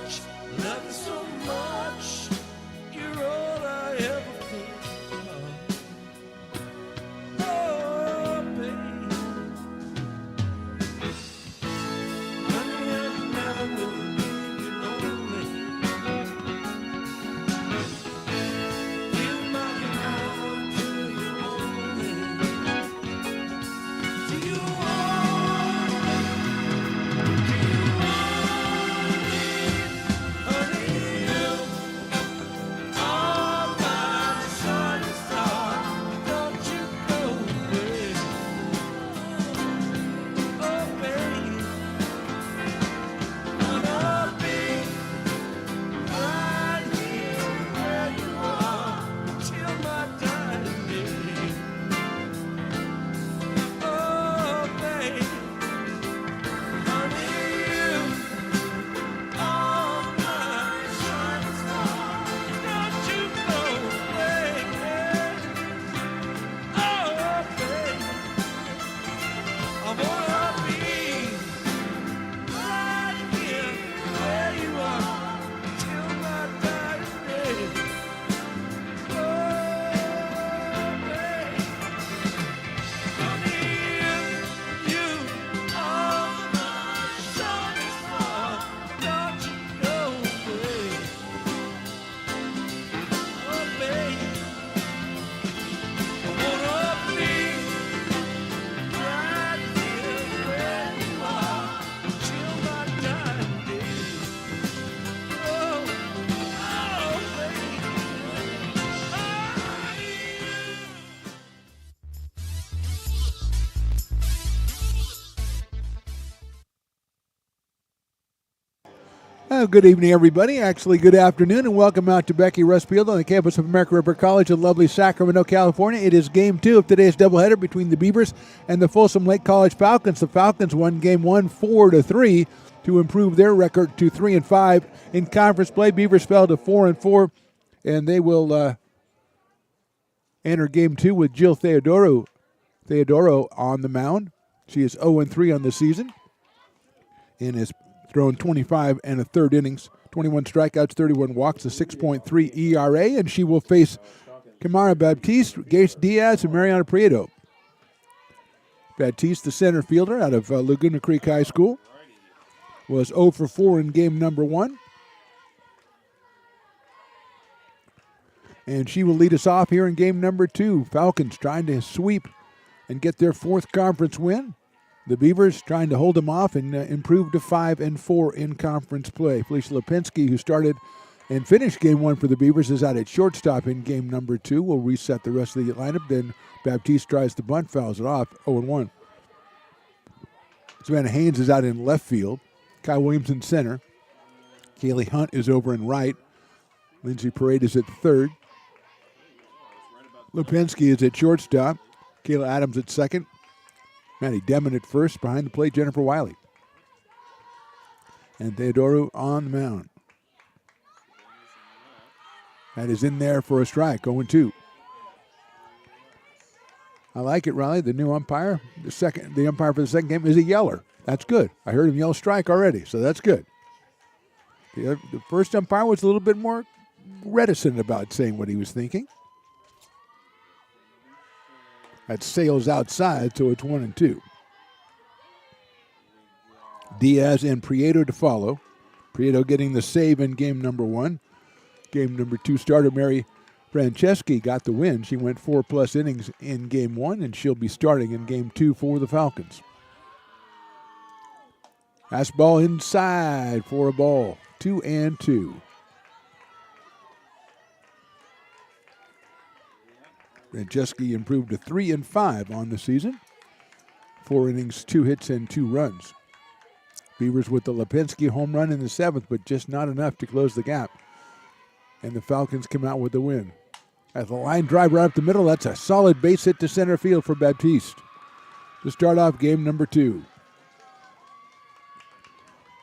much, love you so much. You're all I ever think of. Oh, baby. Honey, I never will leave you lonely. Give my heart to you only. Do you want honey, you are my shining star. Don't you go away. Oh, baby. Wanna be right here where you are till my dying day. Oh, baby. Honey, you are my shining star. Don't you go away. Oh, baby. I wanna be right here where you are till my dying day. Oh, baby. Honey, you are my shining star. Don't you go away. Oh, baby. I wanna be right here where you are till my dying day. Oh, baby. Good evening, everybody. Actually, good afternoon, and welcome out to Becky Russ Field on the campus of American River College in lovely Sacramento, California. It is game 2 of today's doubleheader between the Beavers and the Folsom Lake College Falcons. The Falcons won game 1 4-3 to improve their record to 3-5 in conference play. Beavers fell to 4-4, and they will enter game 2 with Jill Theodoro on the mound. She is 0-3 on the season and has thrown 25 and a third innings, 21 strikeouts, 31 walks, a 6.3 ERA, and she will face Kamara Baptiste, Gates Diaz, and Mariana Prieto. Baptiste, the center fielder out of Laguna Creek High School, was 0 for 4 in game number 1. And she will lead us off here in game number 2. Falcons trying to sweep and get their 4th conference win. The Beavers trying to hold them off and improve to 5-4 in conference play. Felicia Lipinski, who started and finished game 1 for the Beavers, is out at shortstop in game number 2. We'll reset the rest of the lineup. Then Baptiste tries to bunt, fouls it off, 0-1. Savannah Haynes is out in left field. Kyle Williams in center. Kaylee Hunt is over in right. Lindsay Parade is at third. Lipinski is at shortstop. Kayla Adams at second. Maddie Demon at first. Behind the plate, Jennifer Wiley. And Theodoro on the mound. That is in there for a strike, 0-2. I like it, Riley. The new umpire, the umpire for the second game is a yeller. That's good. I heard him yell strike already, so that's good. The first umpire was a little bit more reticent about saying what he was thinking. That sails outside, so it's 1-2. Diaz and Prieto to follow. Prieto getting the save in game number 1. Game number 2 starter Mary Franceschi got the win. She went 4+ innings in game 1, and she'll be starting in game 2 for the Falcons. Fastball inside for a ball. 2-2. Franceschi improved to 3-5 on the season. 4 innings, 2 hits, and 2 runs. Beavers with the Lipinski home run in the 7th, but just not enough to close the gap. And the Falcons come out with the win. As the line drive right up the middle, that's a solid base hit to center field for Baptiste to start off game number 2.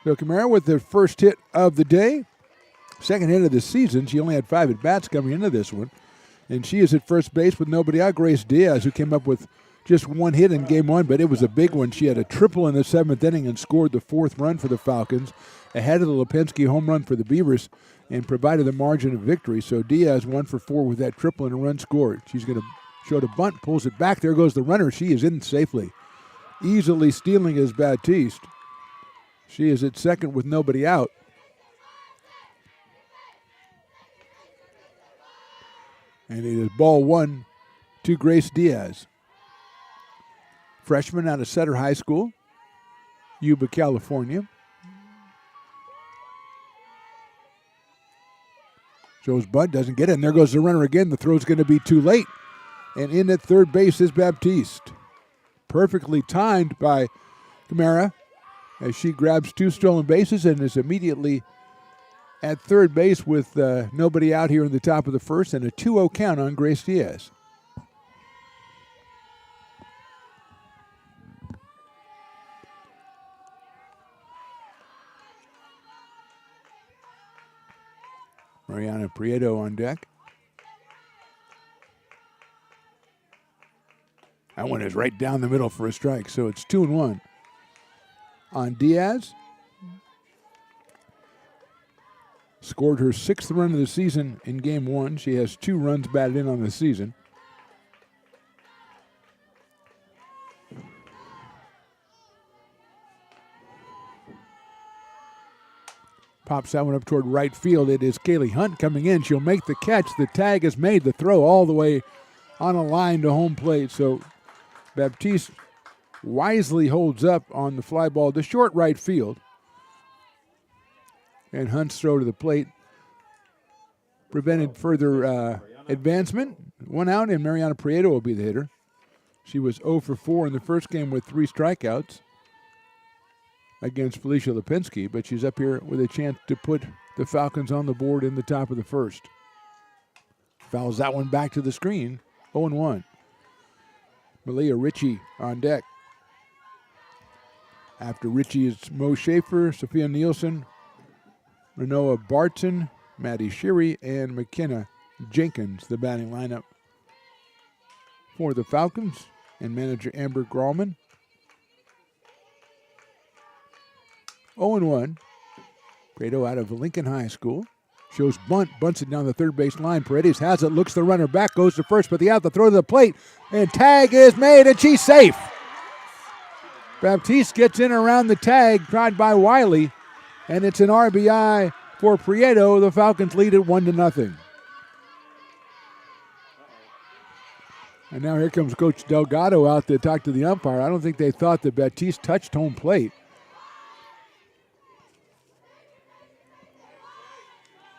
So Kamara with the first hit of the day. Second hit of the season. She only had 5 at-bats coming into this one. And she is at first base with nobody out. Grace Diaz, who came up with just one hit in game one, but it was a big one. She had a triple in the seventh inning and scored the fourth run for the Falcons, ahead of the Lipinski home run for the Beavers, and provided the margin of victory. So Diaz 1 for 4 with that triple and a run scored. She's going to show the bunt, pulls it back. There goes the runner. She is in safely. Easily stealing is Baptiste. She is at second with nobody out. And it is ball one to Grace Diaz. Freshman out of Sutter High School, Yuba, California. Shows bunt, doesn't get it, and there goes the runner again. The throw's going to be too late. And in at third base is Baptiste. Perfectly timed by Camara as she grabs 2 stolen bases and is immediately at third base with nobody out here in the top of the first and a 2-0 count on Grace Diaz. Mariana Prieto on deck. That one is right down the middle for a strike, so it's 2-1 on Diaz. Scored her 6th run of the season in game one. She has 2 runs batted in on the season. Pops that one up toward right field. It is Kaylee Hunt coming in. She'll make the catch. The tag is made. The throw all the way on a line to home plate. So Baptiste wisely holds up on the fly ball to short right field. And Hunt's throw to the plate prevented further advancement. 1 out, and Mariana Prieto will be the hitter. She was 0 for 4 in the first game with 3 strikeouts against Felicia Lipinski, but she's up here with a chance to put the Falcons on the board in the top of the first. Fouls that one back to the screen, 0-1. Malia Ritchie on deck. After Ritchie is Mo Schaefer, Sophia Nielsen, Renoa Barton, Maddie Sheary, and McKenna Jenkins, the batting lineup for the Falcons, and manager Amber Grallman. 0-1. Prieto out of Lincoln High School. Shows bunt, bunts it down the third base line. Paredes has it, looks the runner back, goes to first, but the out, the throw to the plate, and tag is made, and she's safe. Baptiste gets in around the tag, tried by Wiley, and it's an RBI for Prieto. The Falcons lead it 1-0. And now here comes Coach Delgado out to talk to the umpire. I don't think they thought that Baptiste touched home plate.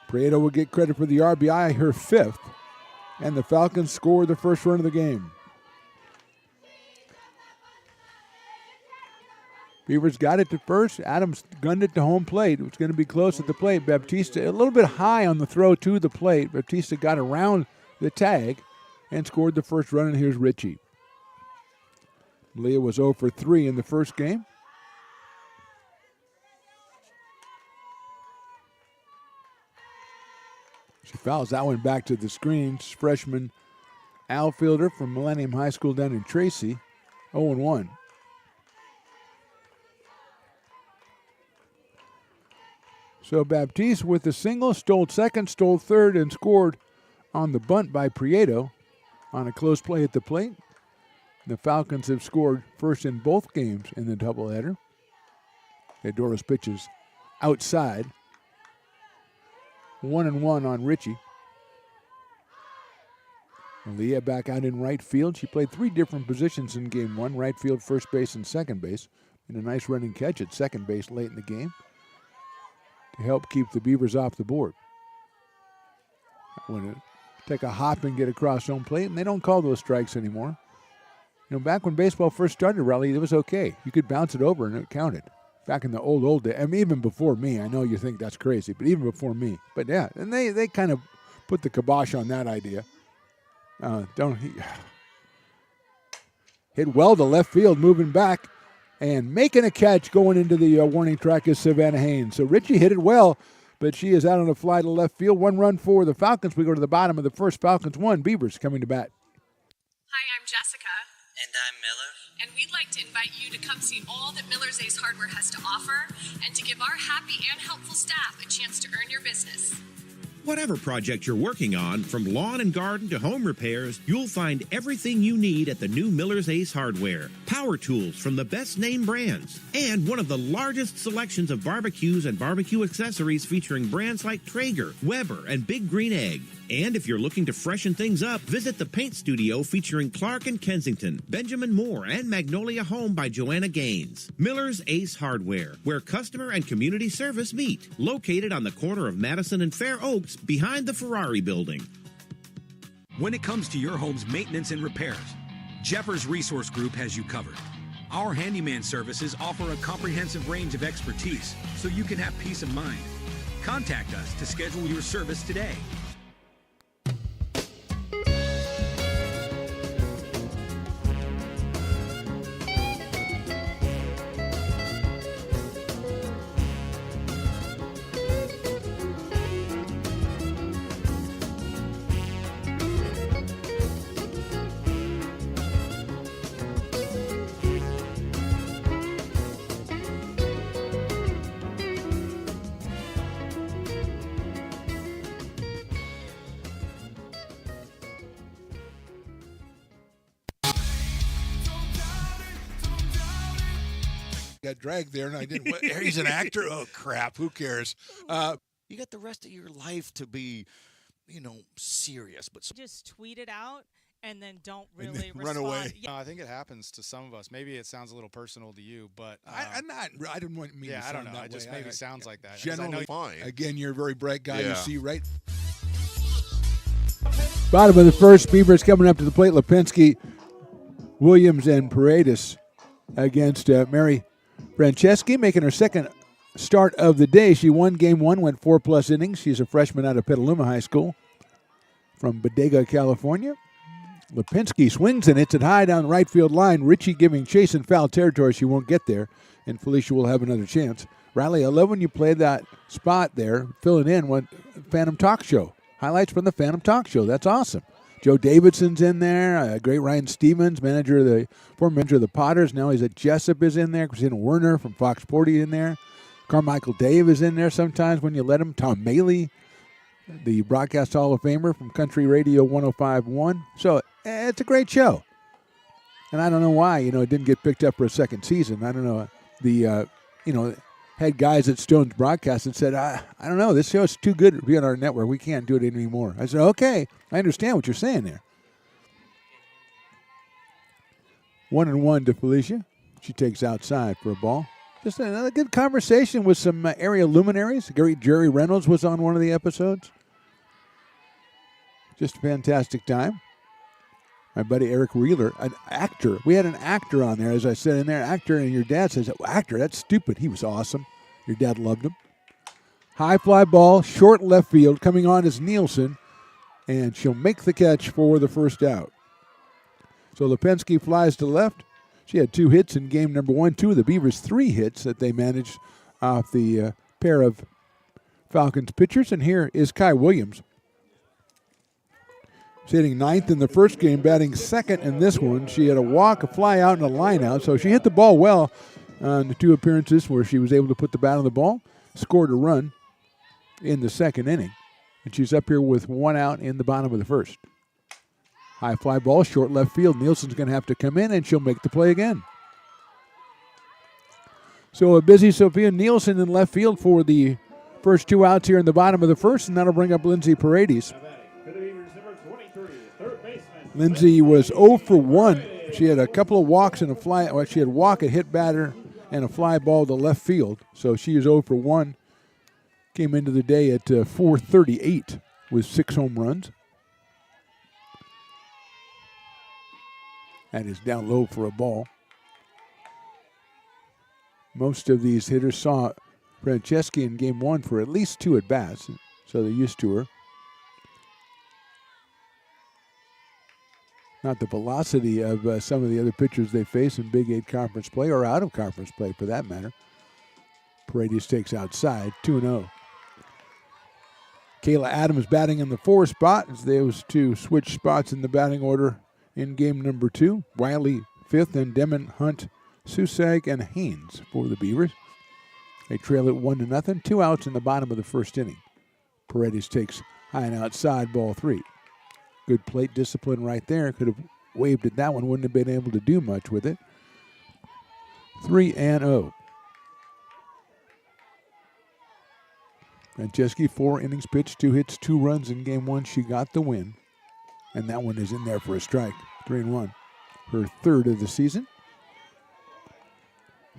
Prieto will get credit for the RBI, her 5th, and the Falcons score the first run of the game. Beavers got it to first. Adams gunned it to home plate. It was going to be close at the plate. Baptiste a little bit high on the throw to the plate. Baptiste got around the tag and scored the first run, and here's Ritchie. Leah was 0 for 3 in the first game. She fouls that one back to the screens. Freshman outfielder from Millennium High School down in Tracy, 0-1. So Baptiste with the single, stole second, stole third, and scored on the bunt by Prieto on a close play at the plate. The Falcons have scored first in both games in the doubleheader. Adoro's pitches outside. 1-1 on Ritchie. Leah back out in right field. She played 3 different positions in game one: right field, first base, and second base. And a nice running catch at second base late in the game to help keep the Beavers off the board. Want to take a hop and get across home plate, and they don't call those strikes anymore. You know, back when baseball first started, Raleigh, it was okay. You could bounce it over and it counted. Back in the old days, I mean, even before me. I know you think that's crazy, but even before me. But yeah, and they kind of put the kibosh on that idea. Hit well to left field, moving back, and making a catch going into the warning track is Savannah Haynes. So Ritchie hit it well, but she is out on a fly to left field. 1 run for the Falcons. We go to the bottom of the first. Falcons 1, Beavers coming to bat. Hi, I'm Jessica. And I'm we'd like to invite you to come see all that Miller's Ace Hardware has to offer and to give our happy and helpful staff a chance to earn your business. Whatever project you're working on, from lawn and garden to home repairs, you'll find everything you need at the new Miller's Ace Hardware. Power tools from the best name brands, and one of the largest selections of barbecues and barbecue accessories featuring brands like Traeger, Weber, and Big Green Egg. And if you're looking to freshen things up, visit the paint studio featuring Clark and Kensington, Benjamin Moore, and Magnolia Home by Joanna Gaines. Miller's Ace Hardware, where customer and community service meet. Located on the corner of Madison and Fair Oaks, behind the Ferrari building. When it comes to your home's maintenance and repairs, Jeffers Resource Group has you covered. Our handyman services offer a comprehensive range of expertise so you can have peace of mind. Contact us to schedule your service today. Got dragged there, and I didn't. He's an actor. Oh crap! Who cares? You got the rest of your life to be, serious. But just tweet it out and then don't really run respond. away. Yeah. I think it happens to some of us. Maybe it sounds a little personal to you, but I'm not. I didn't want me. Yeah, to I don't sound know. that It just way. maybe sounds like that. Generally, fine. Again, you're a very bright guy. Yeah. You see, right? Bottom of the first, Beavers coming up to the plate. Lipinski, Williams, and Paredes against Mary Franceschi, making her second start of the day. She won game one, went 4+ innings. She's a freshman out of Petaluma High School from Bodega, California. Lipinski swings and hits it high down the right field line. Richie giving chase in foul territory. She won't get there, and Felicia will have another chance. Riley, I love when you play that spot there, filling in with Phantom Talk Show. Highlights from the Phantom Talk Show. That's awesome. Joe Davidson's in there. Great Ryan Stevens, former manager of the Potters. Now he's at Jessup is in there. Christina Werner from Fox 40 in there. Carmichael Dave is in there sometimes when you let him. Tom Maley, the Broadcast Hall of Famer from Country Radio 105.1. So it's a great show. And I don't know why, it didn't get picked up for a second season. I don't know. The, head guys at Stone's Broadcasting said, I don't know, this show is too good to be on our network. We can't do it anymore. I said, okay, I understand what you're saying there. 1-1 to Felicia. She takes outside for a ball. Just another good conversation with some area luminaries. Jerry Reynolds was on one of the episodes. Just a fantastic time. My buddy Eric Wheeler, an actor. We had an actor on there, as I said in there. Actor, and your dad says, actor, that's stupid. He was awesome. Your dad loved him. High fly ball, short left field. Coming on is Nielsen, and she'll make the catch for the first out. So Lipinski flies to left. She had 2 hits in game number 1. 2 of the Beavers' 3 hits that they managed off the pair of Falcons pitchers. And here is Kai Williams. She's hitting 9th in the first game, batting 2nd in this one. She had a walk, a fly out, and a line out. So she hit the ball well on the 2 appearances where she was able to put the bat on the ball. Scored a run in the 2nd inning. And she's up here with 1 out in the bottom of the first. High fly ball, short left field. Nielsen's going to have to come in, and she'll make the play again. So a busy Sophia Nielsen in left field for the first 2 outs here in the bottom of the first, and that'll bring up Lindsay Paredes. Lindsay was 0 for 1. She had a couple of walks and a fly. Well, she had a hit batter, and a fly ball to left field. So she is 0 for 1. Came into the day at 438 with 6 home runs. That is down low for a ball. Most of these hitters saw Franceschi in game 1 for at least 2 at-bats, so they're used to her. Not the velocity of some of the other pitchers they face in Big 8 conference play, or out of conference play for that matter. Paredes takes outside, 2-0. Kayla Adams batting in the 4 spot as those 2 switch spots in the batting order in game number 2. Wiley fifth, and Demon, Hunt, Susag, and Haynes for the Beavers. They trail it 1-0, 2 outs in the bottom of the first inning. Paredes takes high and outside, ball 3. Good plate discipline right there. Could have waved at that one, wouldn't have been able to do much with it. 3-0. Franceschi, 4 innings pitched, 2 hits, 2 runs in game 1. She got the win. And that one is in there for a strike. 3-1. Her third of the season.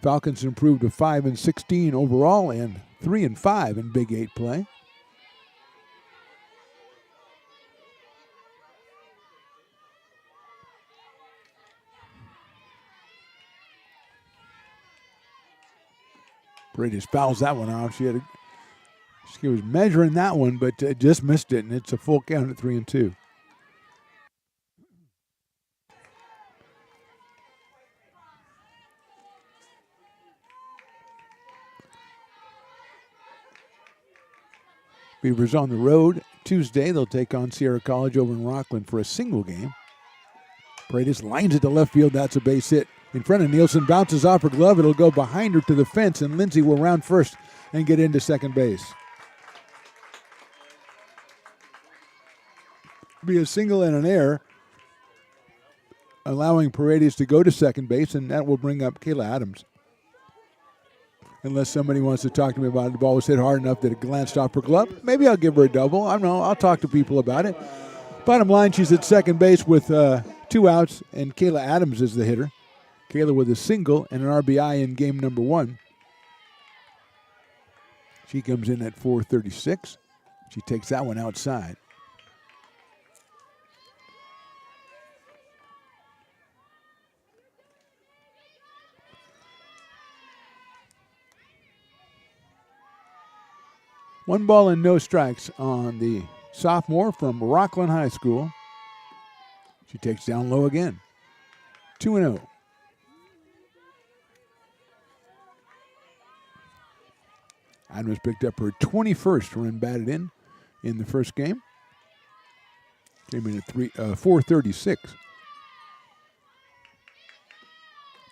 Falcons improved to 5-16 overall and 3-5 in Big 8 play. Paredes fouls that one off. She was measuring that one, but just missed it, and it's a full count at 3-2. Beavers on the road Tuesday. They'll take on Sierra College over in Rockland for a single game. Paredes lines it to left field. That's a base hit. In front of Nielsen, bounces off her glove. It'll go behind her to the fence, and Lindsay will round first and get into second base. Be a single and an error, allowing Paredes to go to second base, and that will bring up Kayla Adams. Unless somebody wants to talk to me about it. The ball was hit hard enough that it glanced off her glove. Maybe I'll give her a double. I don't know. I'll talk to people about it. Bottom line, she's at second base with 2 outs, and Kayla Adams is the hitter. Kayla with a single and an RBI in game number 1. She comes in at 436. She takes that one outside. One ball and no strikes on the sophomore from Rockland High School. She takes down low again. 2-0. Adams picked up her 21st run batted in the first game. Came in at 436.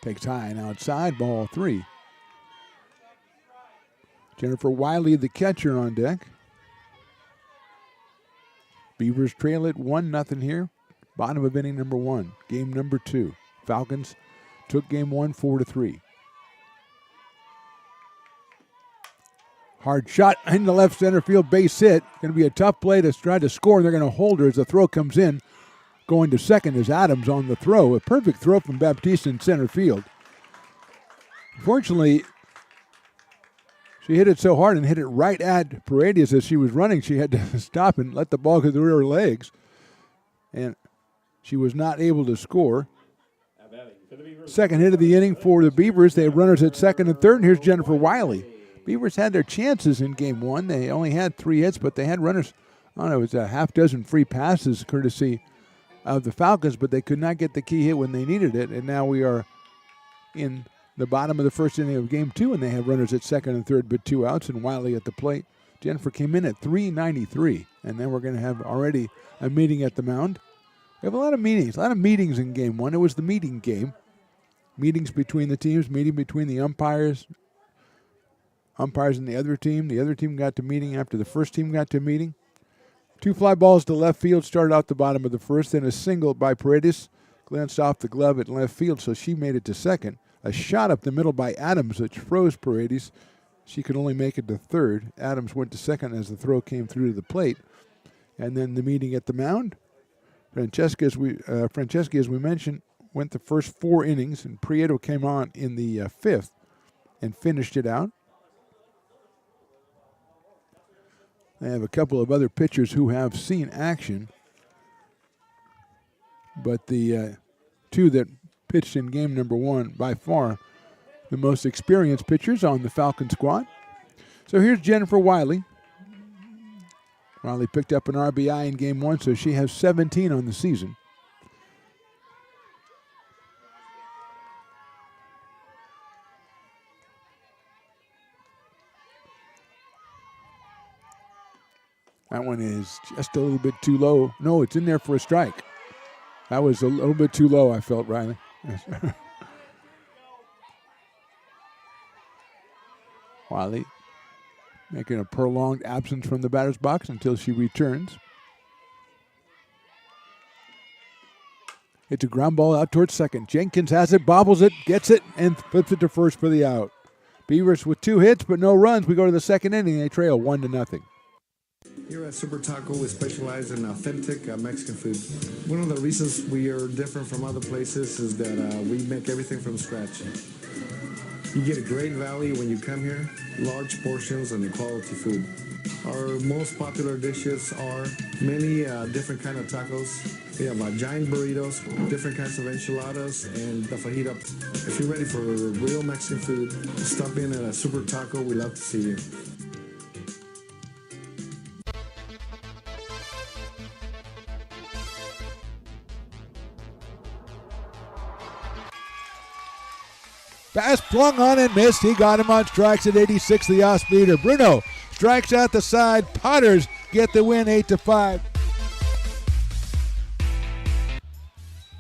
Takes high and outside, ball 3. Jennifer Wiley, the catcher, on deck. Beavers trail it 1-0 here. Bottom of inning number 1. Game number 2. Falcons took game 1 4-3. Hard shot in the left center field, base hit. Going to be a tough play to try to score, and they're going to hold her as the throw comes in. Going to second is Adams on the throw. A perfect throw from Baptiste in center field. Unfortunately, she hit it so hard and hit it right at Paredes as she was running. She had to stop and let the ball go through her legs. And she was not able to score. Second hit of the inning for the Beavers. They have runners at second and third. And here's Jennifer Wiley. Beavers had their chances in game 1. They only had 3 hits, but they had runners. I don't know, it was a half dozen free passes courtesy of the Falcons, but they could not get the key hit when they needed it. And now we are in the bottom of the first inning of game 2, and they have runners at second and third, but 2 outs, and Wiley at the plate. Jennifer came in at 393, and then we're going to have already a meeting at the mound. We have a lot of meetings in game 1. It was the meeting game. Meetings between the teams, meeting between the umpires and the other team. The other team got to meeting after the first team got to meeting. 2 fly balls to left field started out the bottom of the first, then a single by Paredes glanced off the glove at left field, so she made it to second. A shot up the middle by Adams, which froze Paredes. She could only make it to third. Adams went to second as the throw came through to the plate. And then the meeting at the mound. Franceschi, as we mentioned, went the first 4 innings, and Prieto came on in the 5th and finished it out. They have a couple of other pitchers who have seen action, but the 2 that pitched in game number 1, by far the most experienced pitchers on the Falcon squad. So here's Jennifer Wiley. Wiley picked up an RBI in game 1, so she has 17 on the season. That one is just a little bit too low. No, it's in there for a strike. That was a little bit too low, I felt, Riley. Wiley making a prolonged absence from the batter's box until she returns. It's a ground ball out towards second. Jenkins has it, bobbles it, gets it, and flips it to first for the out. Beavers with 2 hits but no runs. We go to the second inning. They trail 1-0. Here at Super Taco, we specialize in authentic Mexican food. One of the reasons we are different from other places is that we make everything from scratch. You get a great value when you come here, large portions and quality food. Our most popular dishes are many different kind of tacos. We have giant burritos, different kinds of enchiladas, and the fajita. If you're ready for real Mexican food, stop in at a Super Taco. We'd love to see you. Pass flung on and missed. He got him on strikes at 86, the off-speeder. Bruno strikes out the side. Potters get the win 8-5.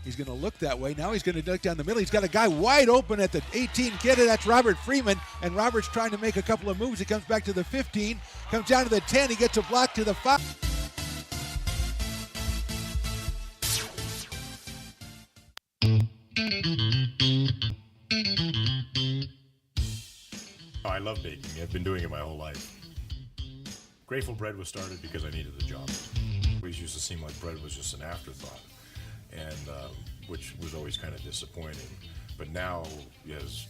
He's going to look that way. Now he's going to look down the middle. He's got a guy wide open at the 18 kid. That's Robert Freeman. And Robert's trying to make a couple of moves. He comes back to the 15. Comes down to the 10. He gets a block to the 5. I love baking. I've been doing it my whole life. Grateful Bread was started because I needed a job. It always used to seem like bread was just an afterthought, and which was always kind of disappointing. But now, as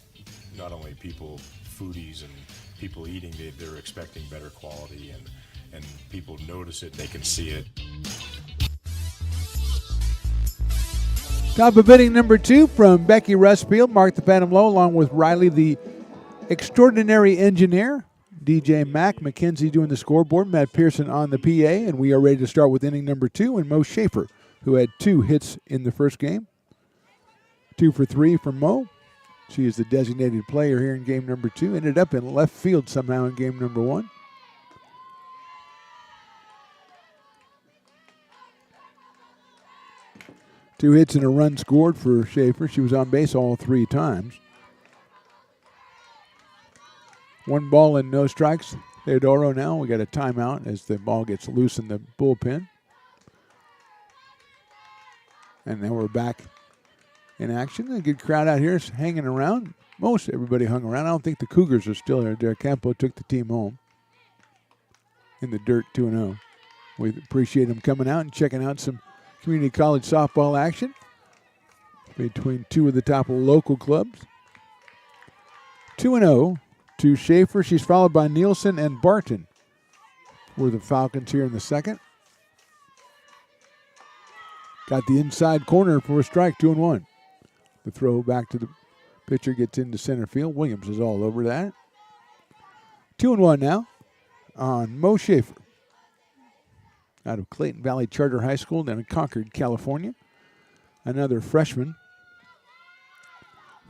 not only people, foodies and people eating, they're expecting better quality, and people notice it, they can see it. Top of inning number 2 from Becky Rustfield, Mark the Phantom Low, along with Riley the Extraordinary Engineer, DJ Mack, Mackenzie doing the scoreboard, Matt Pearson on the PA, and we are ready to start with inning number 2, and Mo Schaefer, who had 2 hits in the first game. 2 for 3 from Mo. She is the designated player here in game number 2. Ended up in left field somehow in game number 1. Two hits and a run scored for Schaefer. She was on base all 3 times. 1 ball and no strikes. Theodoro now. We got a timeout as the ball gets loose in the bullpen. And then we're back in action. A good crowd out here is hanging around. Most everybody hung around. I don't think the Cougars are still there. Derek Campo took the team home in the dirt 2-0. We appreciate them coming out and checking out some community college softball action between 2 of the top local clubs. 2-0 to Schaefer. She's followed by Nielsen and Barton for the Falcons here in the second. Got the inside corner for a strike, 2-1. The throw back to the pitcher gets into center field. Williams is all over that. 2-1 now on Mo Schaefer out of Clayton Valley Charter High School down in Concord, California. Another freshman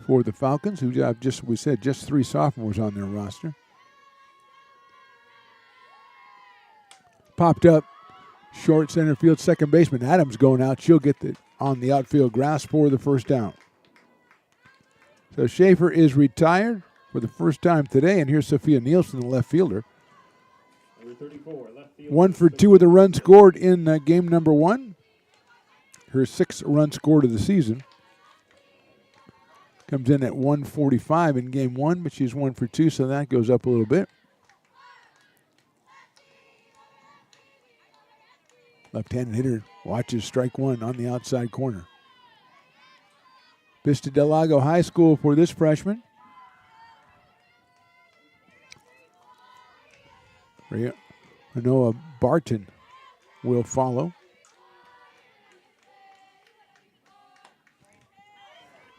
for the Falcons, who have just 3 sophomores on their roster. Popped up, short center field, second baseman Adams going out. She'll get on the outfield grass for the first down. So Schaefer is retired for the first time today, and here's Sophia Nielsen, the left fielder. Number 34, left field. 1 for 2 with a run scored in game number 1. Her 6th run scored of the season. Comes in at 145 in game 1, but she's 1 for 2, so that goes up a little bit. Left-handed hitter watches strike 1 on the outside corner. Vista Del Lago High School for this freshman. Noah Barton will follow.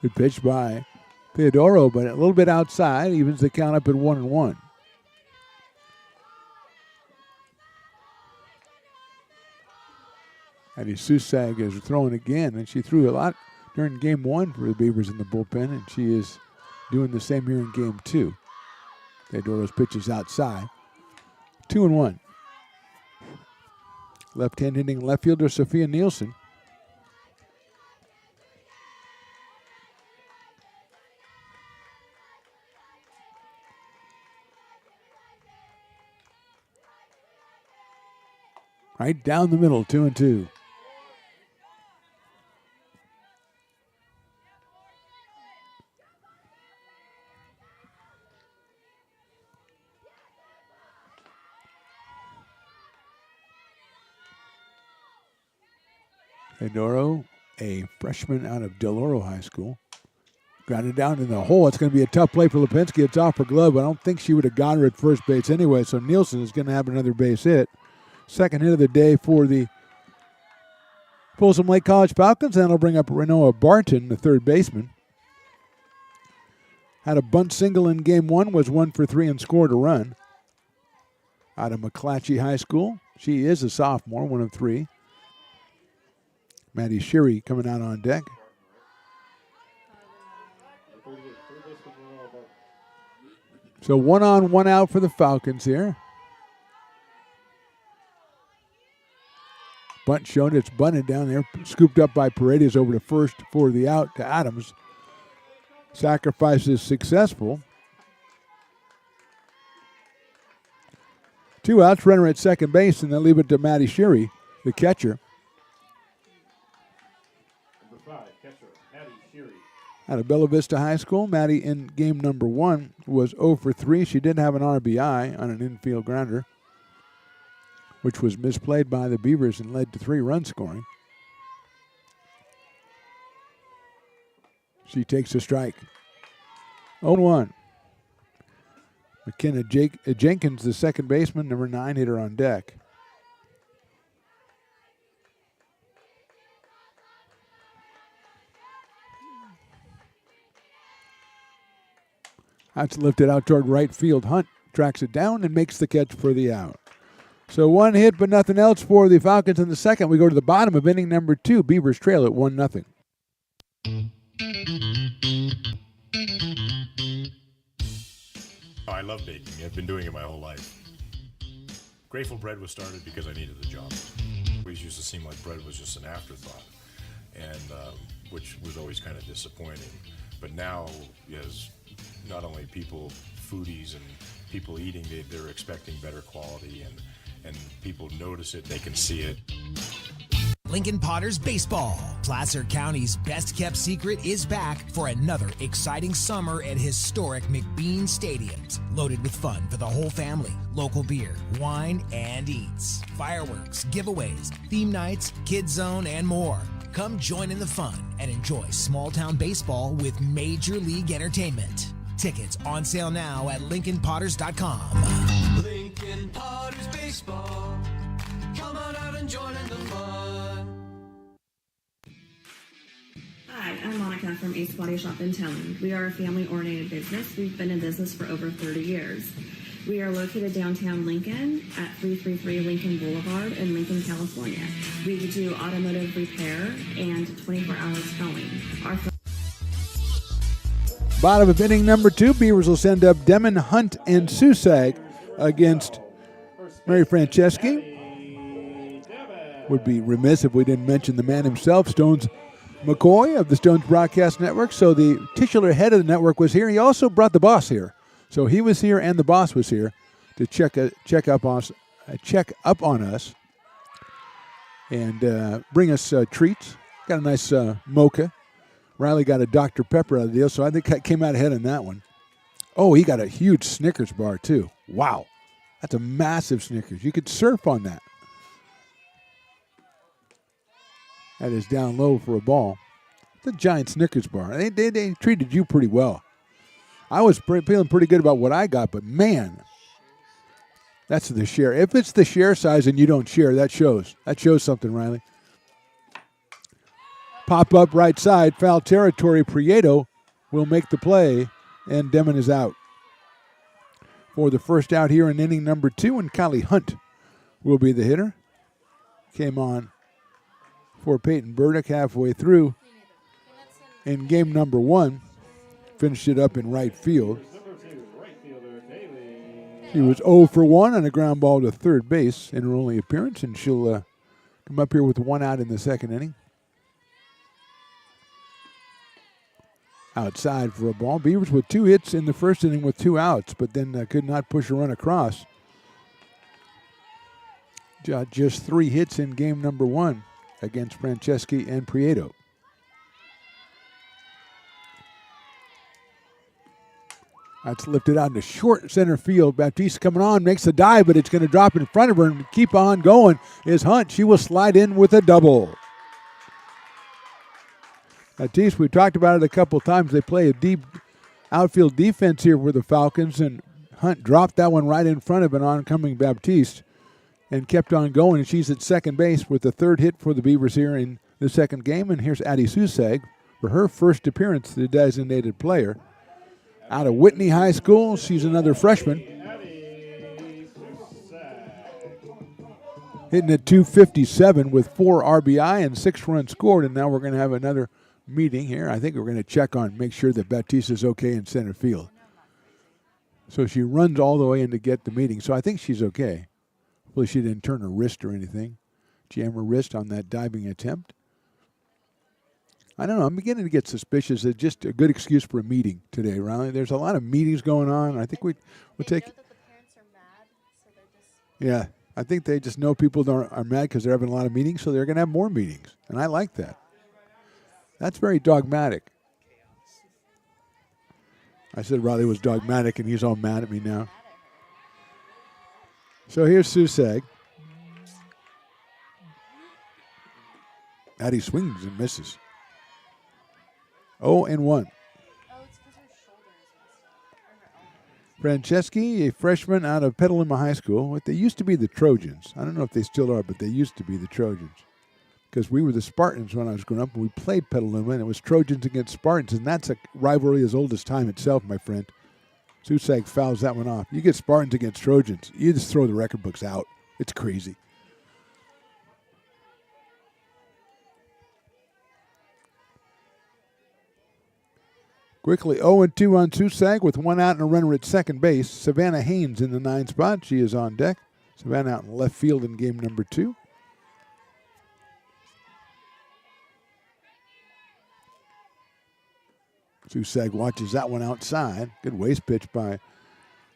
Good pitch by Theodoro, but a little bit outside. Evens the count up at 1-1. Addie Susag is throwing again, and she threw a lot during game 1 for the Beavers in the bullpen, and she is doing the same here in game 2. Theodoro's pitch is outside. 2-1. Left-hand hitting left fielder Sophia Nielsen. Right down the middle, 2-2. Fedoro, a freshman out of Del Oro High School. Grounded down in the hole. It's going to be a tough play for Lipinski. It's off her glove, but I don't think she would have got her at first base anyway, so Nielsen is going to have another base hit. Second hit of the day for the Folsom Lake College Falcons, and it'll bring up Renoa Barton, the third baseman. Had a bunt single in game one, was 1 for 3 and scored a run. Out of McClatchy High School. She is a sophomore, 1 of 3. Maddie Sheary coming out on deck. So 1 on, 1 out for the Falcons here. Bunt shown. It's bunted down there. Scooped up by Paredes over to first for the out to Adams. Sacrifice is successful. 2 outs, runner at second base, and they leave it to Maddie Sheary, the catcher. Number 5, catcher, Maddie Sheary. Out of Bella Vista High School, Maddie in game number 1 was 0 for 3. She did have an RBI on an infield grounder, which was misplayed by the Beavers and led to 3 run scoring. She takes a strike. 0-1. McKenna Jenkins, the second baseman, number 9 hitter on deck. That's lifted out toward right field. Hunt tracks it down and makes the catch for the out. So 1 hit but nothing else for the Falcons in the second. We go to the bottom of inning number 2. Beavers trail at 1-0. I love baking. I've been doing it my whole life. Grateful Bread was started because I needed the job. It always used to seem like bread was just an afterthought, and which was always kind of disappointing. But now, as not only people, foodies and people eating, they're expecting better quality, and people notice it, they can see it. Lincoln Potters Baseball. Placer County's best-kept secret is back for another exciting summer at historic McBean Stadiums. Loaded with fun for the whole family. Local beer, wine, and eats. Fireworks, giveaways, theme nights, kids zone, and more. Come join in the fun and enjoy small-town baseball with Major League Entertainment. Tickets on sale now at LincolnPotters.com. Lincoln Potters Baseball. Come on out and join in the fun. Hi, I'm Monica from Ace Body Shop in Town. We are a family-oriented business. We've been in business for over 30 years. We are located downtown Lincoln at 333 Lincoln Boulevard in Lincoln, California. We do automotive repair and 24-hour towing. Bottom of inning number 2, Beavers will send up Demon, Hunt, and Susag against Mary Franceschi. Would be remiss if we didn't mention the man himself, Stones McCoy of the Stones Broadcast Network. So the titular head of the network was here. He also brought the boss here. So he was here and the boss was here to check up on us and bring us treats. Got a nice mocha. Riley got a Dr. Pepper out of the deal, so I think I came out ahead on that one. Oh, he got a huge Snickers bar, too. Wow. That's a massive Snickers. You could surf on that. That is down low for a ball. It's a giant Snickers bar. They treated you pretty well. I was feeling pretty good about what I got, but man, that's the share. If it's the share size and you don't share, that shows. That shows something, Riley. Pop up right side, foul territory. Prieto will make the play, and Demon is out. For the first out here in inning number 2, and Kylie Hunt will be the hitter. Came on for Peyton Burdick halfway through in game number 1. Finished it up in right field. She was 0 for 1 on a ground ball to third base in her only appearance, and she'll come up here with 1 out in the second inning. Outside for a ball. Beavers with 2 hits in the first inning with 2 outs, but then could not push a run across. Just 3 hits in game number 1 against Franceschi and Prieto. That's lifted out into short center field. Baptiste coming on, makes the dive, but it's going to drop in front of her and keep on going is Hunt. She will slide in with a double. Baptiste, we've talked about it a couple times. They play a deep outfield defense here for the Falcons, and Hunt dropped that one right in front of an oncoming Baptiste and kept on going, and she's at second base with the 3rd hit for the Beavers here in the second game. And here's Addie Susag for her first appearance, the designated player. Out of Whitney High School, she's another freshman. Hitting at 257 with 4 RBI and 6 runs scored, and now we're going to have another meeting here. I think we're going to check on, make sure that Baptiste is okay in center field. So she runs all the way in to get the meeting, so I think she's okay. Hopefully she didn't turn her wrist or anything. Jam her wrist on that diving attempt. I don't know. I'm beginning to get suspicious. It's just a good excuse for a meeting today, Riley. There's a lot of meetings going on. I think we'll take. Know that the parents are mad, so they're just. Yeah, I think they just know people are mad because they're having a lot of meetings, so they're going to have more meetings, and I like that. That's very dogmatic. I said Riley was dogmatic, and he's all mad at me now. So here's Susag. Addie swings and misses. 0-1. Franceschi, a freshman out of Petaluma High School. They used to be the Trojans. I don't know if they still are, but they used to be the Trojans. Because we were the Spartans when I was growing up, and we played Petaluma, and it was Trojans against Spartans, and that's a rivalry as old as time itself, my friend. Susag fouls that one off. You get Spartans against Trojans, you just throw the record books out. It's crazy. Quickly 0-2 on Susag with 1 out and a runner at second base. Savannah Haynes in the 9 spot. She is on deck. Savannah out in left field in game number 2. Susag watches that one outside. Good waste pitch by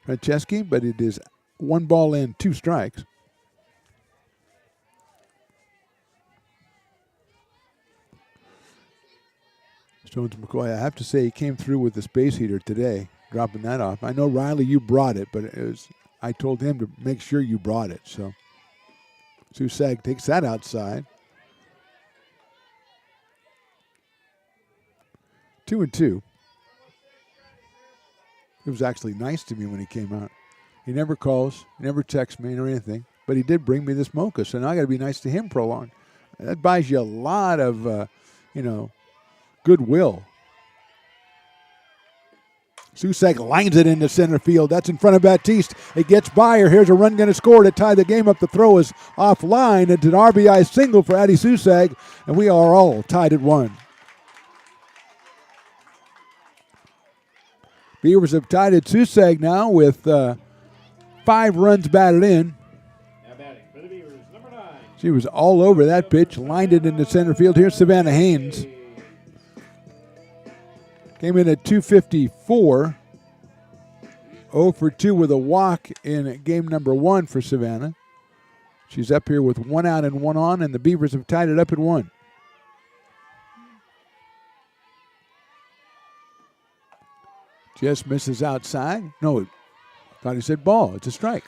Franceschi, but it is 1 ball and 2 strikes. Jones McCoy, I have to say, he came through with the space heater today, dropping that off. I know, Riley, you brought it, but I told him to make sure you brought it. So Susag takes that outside. 2-2. It was actually nice to me when he came out. He never calls, he never texts me or anything, but he did bring me this mocha, so now I got to be nice to him for a long. That buys you a lot of, goodwill. Susag lines it into center field. That's in front of Baptiste. It gets by her. Here's a run going to score to tie the game up. The throw is offline. It's an RBI single for Addie Susag, and we are all tied at 1. Beavers have tied at Susag now with 5 runs batted in. Now batting for the Beavers, number 9. She was all over that pitch, lined it into center field. Here's Savannah Haynes. Came in at 254. 0 for 2 with a walk in game number 1 for Savannah. She's up here with 1 out and 1 on, and the Beavers have tied it up at 1. Just misses outside. No, thought he said ball. It's a strike.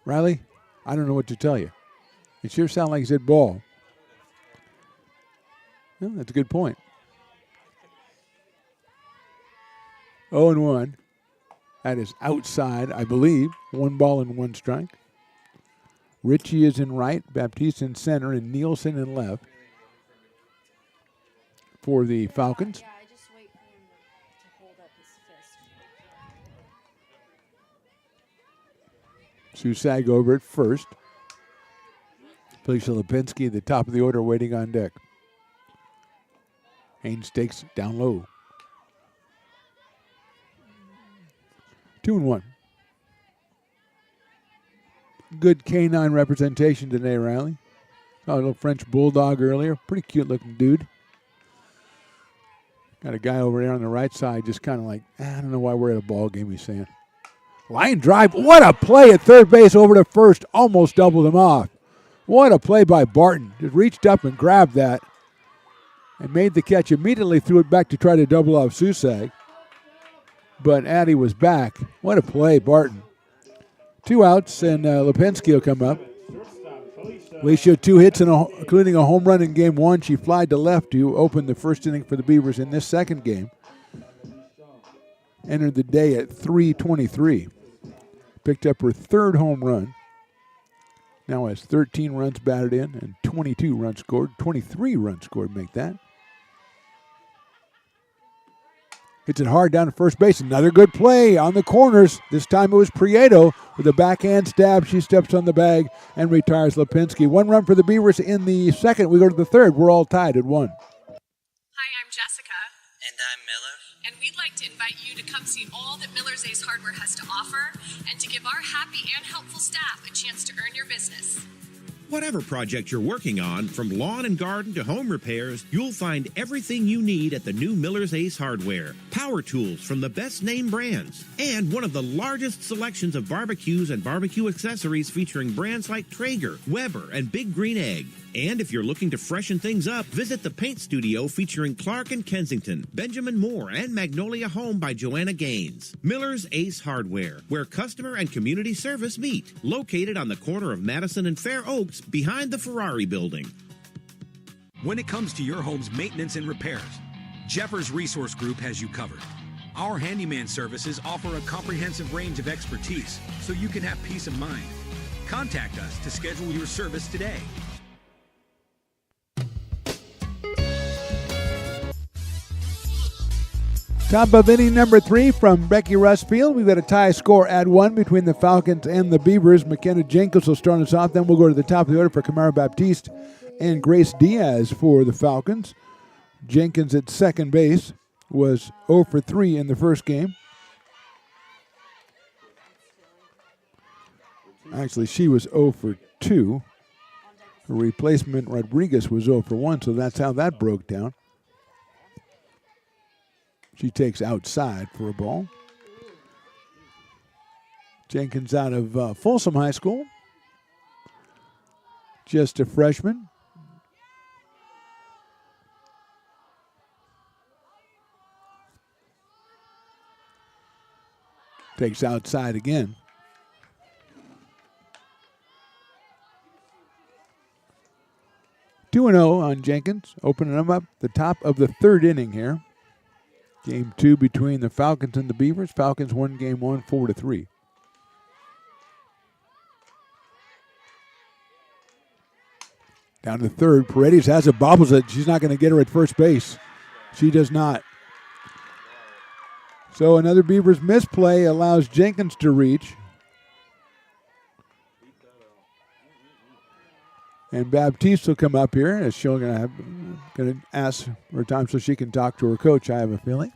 Riley, I don't know what to tell you. It sure sounded like he said ball. Well, that's a good point. 0-1. That is outside, I believe. 1 ball and 1 strike. Ritchie is in right, Baptiste in center, and Nielsen in left for the Falcons. Yeah, I just wait for him to hold up his fist. Susag over at first. Felicia Lipinski at the top of the order waiting on deck. Haynes takes it down low. 2-1. Good canine representation today, Riley. Saw a little French bulldog earlier. Pretty cute looking dude. Got a guy over there on the right side just kind of like, I don't know why we're at a ball game, he's saying. Line drive. What a play at third base over to first. Almost doubled him off. What a play by Barton. Just reached up and grabbed that and made the catch. Immediately threw it back to try to double off Susag. But Addy was back. What a play, Barton. 2 outs, and Lipinski will come up. Alicia, 2 hits, including a home run in game 1. She flied to left to open the first inning for the Beavers in this second game. Entered the day at .323. Picked up her 3rd home run. Now has 13 runs batted in and 22 runs scored. 23 runs scored, make that. Hits it hard down to first base. Another good play on the corners. This time it was Prieto with a backhand stab. She steps on the bag and retires Lipinski. 1 run for the Beavers in the second. We go to the third. We're all tied at 1. Hi, I'm Jessica. And I'm Miller. And we'd like to invite you to come see all that Miller's Ace Hardware has to offer and to give our happy and helpful staff a chance to earn your business. Whatever project you're working on, from lawn and garden to home repairs, you'll find everything you need at the new Miller's Ace Hardware. Power tools from the best name brands, and one of the largest selections of barbecues and barbecue accessories featuring brands like Traeger, Weber, and Big Green Egg. And if you're looking to freshen things up, visit the paint studio featuring Clark and Kensington, Benjamin Moore, and Magnolia Home by Joanna Gaines. Miller's Ace Hardware, where customer and community service meet. Located on the corner of Madison and Fair Oaks, behind the Ferrari building. When it comes to your home's maintenance and repairs, Jeffers Resource Group has you covered. Our handyman services offer a comprehensive range of expertise so you can have peace of mind. Contact us to schedule your service today. Top of inning number 3 from Becky Russ Field. We've got a tie score at 1 between the Falcons and the Beavers. McKenna Jenkins will start us off. Then we'll go to the top of the order for Camara Baptiste and Grace Diaz for the Falcons. Jenkins at second base was 0 for 3 in the first game. Actually, she was 0 for 2. Her replacement, Rodriguez, was 0 for 1, so that's how that broke down. She takes outside for a ball. Jenkins out of Folsom High School. Just a freshman. Takes outside again. Two and 0 on Jenkins, opening them up the top of the third inning here. Game 2 between the Falcons and the Beavers. Falcons won game 1, 4 to 3. Down to third. Paredes has it, bobbles it. She's not going to get her at first base. She does not. So another Beavers misplay allows Jenkins to reach. And Baptiste will come up here as she's going to ask her time so she can talk to her coach, I have a feeling.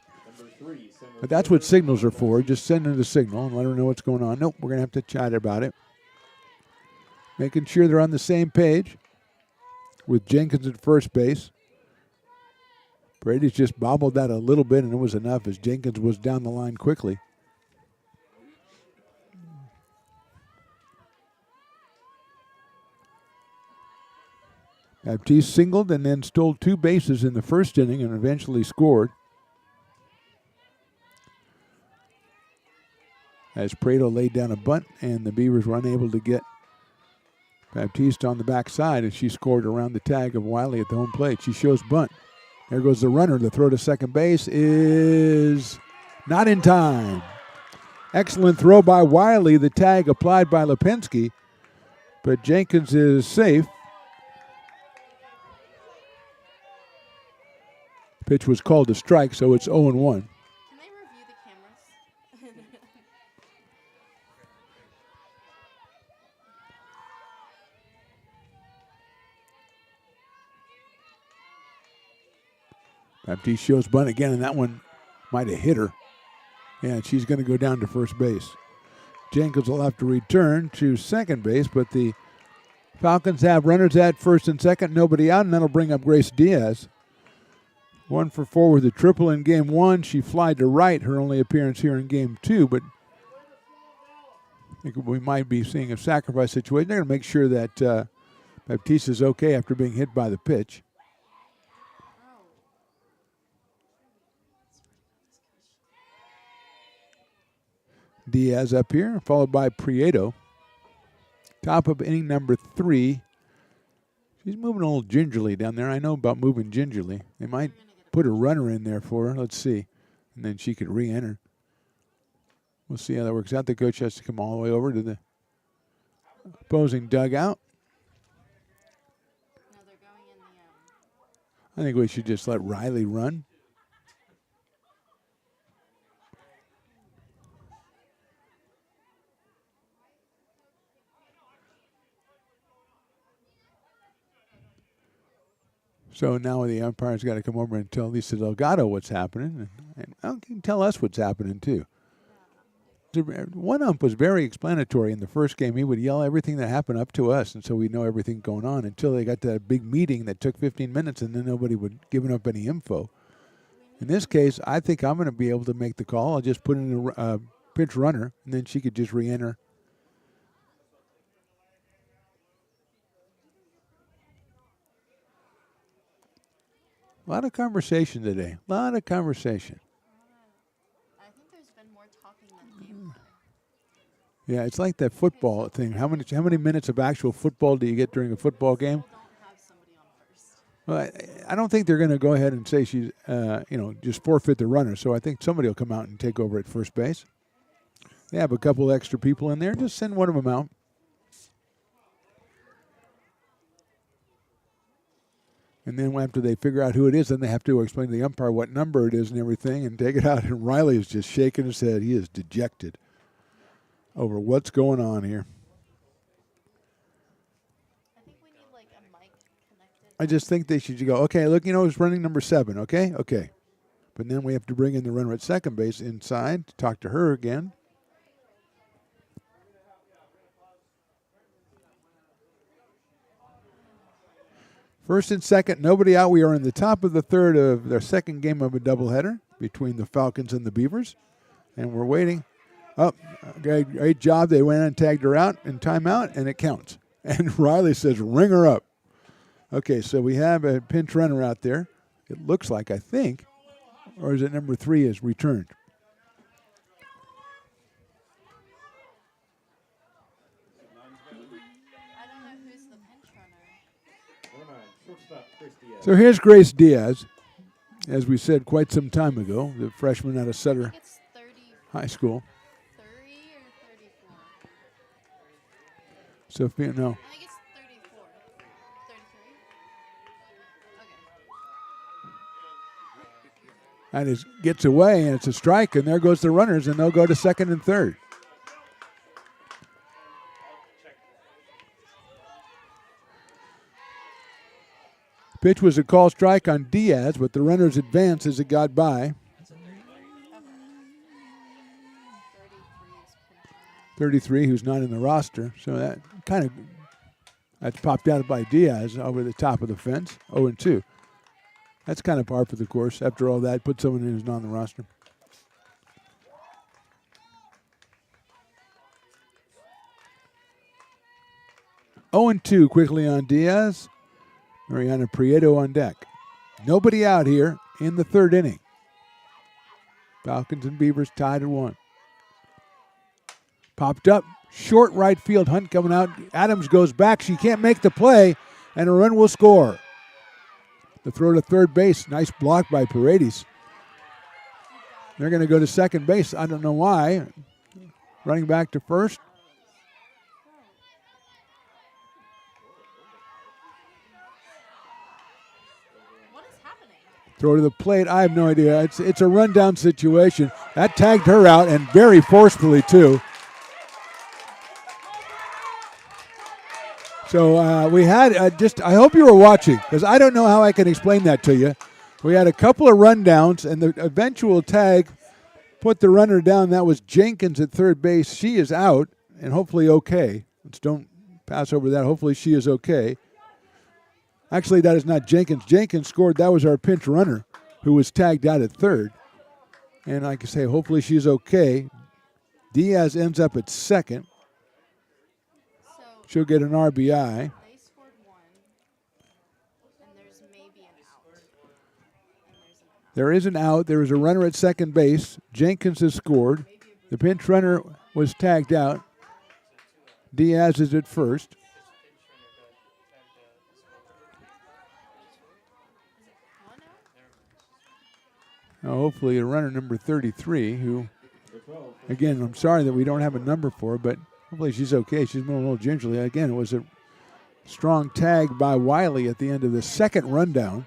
But that's what signals are for. Just send her the signal and let her know what's going on. Nope, we're going to have to chat about it. Making sure they're on the same page with Jenkins at first base. Brady's just bobbled that a little bit, and it was enough as Jenkins was down the line quickly. Baptiste singled and then stole 2 bases in the first inning and eventually scored. As Prado laid down a bunt, and the Beavers were unable to get Baptiste on the backside, and she scored around the tag of Wiley at the home plate. She shows bunt. There goes the runner. The throw to second base is not in time. Excellent throw by Wiley. The tag applied by Lipinski, but Jenkins is safe. Pitch was called a strike, so it's 0-1. Can they review the cameras? Baptiste shows bunt again, and that one might have hit her. Yeah, she's going to go down to first base. Jenkins will have to return to second base, but the Falcons have runners at first and second, nobody out, and that'll bring up Grace Diaz. 1 for 4 with a triple in game 1. She flied to right, her only appearance here in game 2, but I think we might be seeing a sacrifice situation. They're going to make sure that Baptista's okay after being hit by the pitch. Diaz up here, followed by Prieto. Top of inning number 3. She's moving a little gingerly down there. I know about moving gingerly. They might put a runner in there for her. Let's see. And then she could re-enter. We'll see how that works out. The coach has to come all the way over to the opposing dugout. I think we should just let Riley run. So now the umpire's got to come over and tell Lisa Delgado what's happening. And he can tell us what's happening, too. One ump was very explanatory in the first game. He would yell everything that happened up to us, and so we know everything going on until they got to that big meeting that took 15 minutes, and then nobody would give up any info. In this case, I think I'm going to be able to make the call. I'll just put in a pinch runner, and then she could just re-enter. A lot of conversation today. A lot of conversation. I think there's been more talking than game. Yeah, it's like that football thing. How many minutes of actual football do you get during a football game? Well, I don't think they're going to go ahead and say she's, just forfeit the runner. So I think somebody will come out and take over at first base. They have a couple extra people in there. Just send one of them out. And then after they figure out who it is, then they have to explain to the umpire what number it is and everything and take it out. And Riley is just shaking his head. He is dejected over what's going on here. I think we need like a mic connected. I just think they should go, okay, look, it's running number 7, okay? Okay. But then we have to bring in the runner at second base inside to talk to her again. First and second, nobody out. We are in the top of the third of their second game of a doubleheader between the Falcons and the Beavers. And we're waiting. Oh, great job. They went and tagged her out in timeout, and it counts. And Riley says, ring her up. Okay, so we have a pinch runner out there. It looks like, I think, or is it number 3 is returned? So here's Grace Diaz, as we said quite some time ago, the freshman out of Sutter High School. 30 or 34? So, no. I think it's 34. 33? Okay. And it gets away, and it's a strike, and there goes the runners, and they'll go to second and third. Pitch was a call strike on Diaz, but the runners advanced as it got by. 33, who's not in the roster. So that's popped out by Diaz over the top of the fence. 0-2. That's kind of par for the course. After all that, put someone in who's not on the roster. And 2 quickly on Diaz. Mariana Prieto on deck. Nobody out here in the third inning. Falcons and Beavers tied at 1. Popped up, short right field. Hunt coming out. Adams goes back. She can't make the play, and a run will score. The throw to third base. Nice block by Paredes. They're going to go to second base. I don't know why. Running back to first. Throw to the plate. I have no idea. It's a rundown situation. That tagged her out, and very forcefully, too. So we had I hope you were watching, because I don't know how I can explain that to you. We had a couple of rundowns, and the eventual tag put the runner down. That was Jenkins at third base. She is out, and hopefully okay. Don't pass over that. Hopefully she is okay. Actually, that is not Jenkins. Jenkins scored. That was our pinch runner who was tagged out at third. And like I say, hopefully she's okay. Diaz ends up at second. She'll get an RBI. They scored 1, and there's maybe an out. There is an out. There is a runner at second base. Jenkins has scored. The pinch runner was tagged out. Diaz is at first. Now hopefully a runner number 33 who, again, I'm sorry that we don't have a number for her, but hopefully she's okay. She's moving a little gingerly. Again, it was a strong tag by Wiley at the end of the second rundown.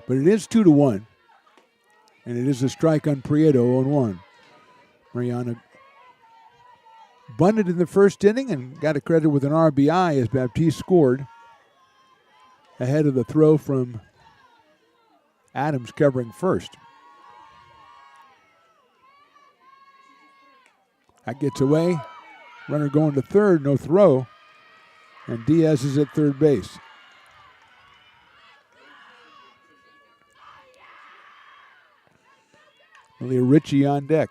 But it is 2-1. And it is a strike on Prieto, 0-1. Mariana bunted in the first inning and got a credit with an RBI as Baptiste scored ahead of the throw from Adams covering first. That gets away. Runner going to third, no throw. And Diaz is at third base. Malia Ritchie on deck.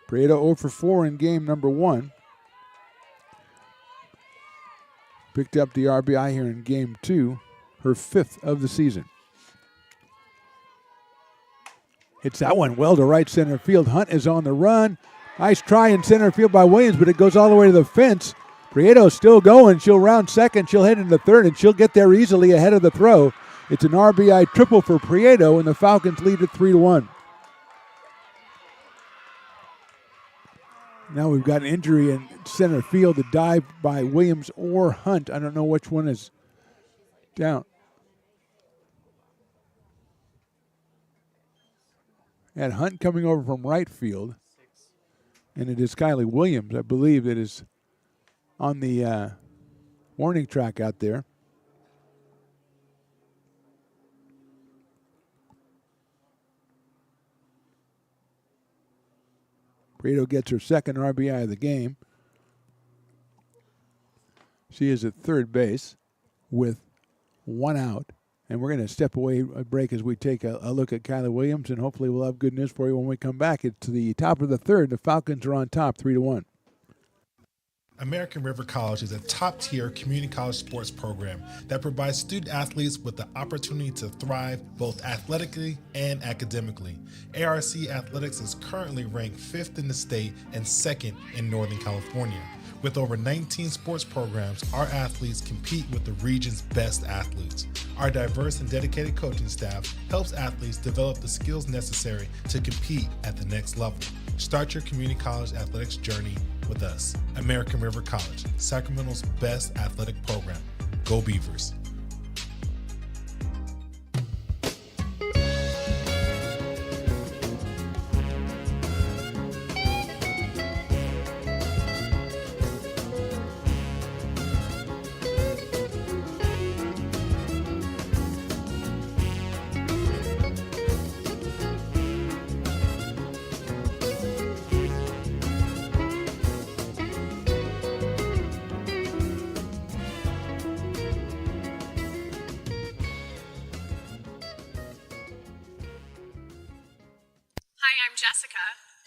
Prieto 0 for 4 in game number 1. Picked up the RBI here in game 2, her 5th of the season. Hits that one well to right center field. Hunt is on the run. Nice try in center field by Williams, but it goes all the way to the fence. Prieto's still going. She'll round second. She'll head into third, and she'll get there easily ahead of the throw. It's an RBI triple for Prieto, and the Falcons lead at 3-1. Now we've got an injury in center field, a dive by Williams or Hunt. I don't know which one is down. And Hunt coming over from right field. And it is Kylie Williams, I believe, that is on the warning track out there. Prieto gets her second RBI of the game. She is at third base with 1 out. And we're going to step away a break as we take a look at Kylie Williams, and hopefully we'll have good news for you when we come back. It's the top of the third. The Falcons are on top, 3-1. American River College is a top-tier community college sports program that provides student-athletes with the opportunity to thrive both athletically and academically. ARC Athletics is currently ranked 5th in the state and 2nd in Northern California. With over 19 sports programs, our athletes compete with the region's best athletes. Our diverse and dedicated coaching staff helps athletes develop the skills necessary to compete at the next level. Start your community college athletics journey with us. American River College, Sacramento's best athletic program. Go Beavers.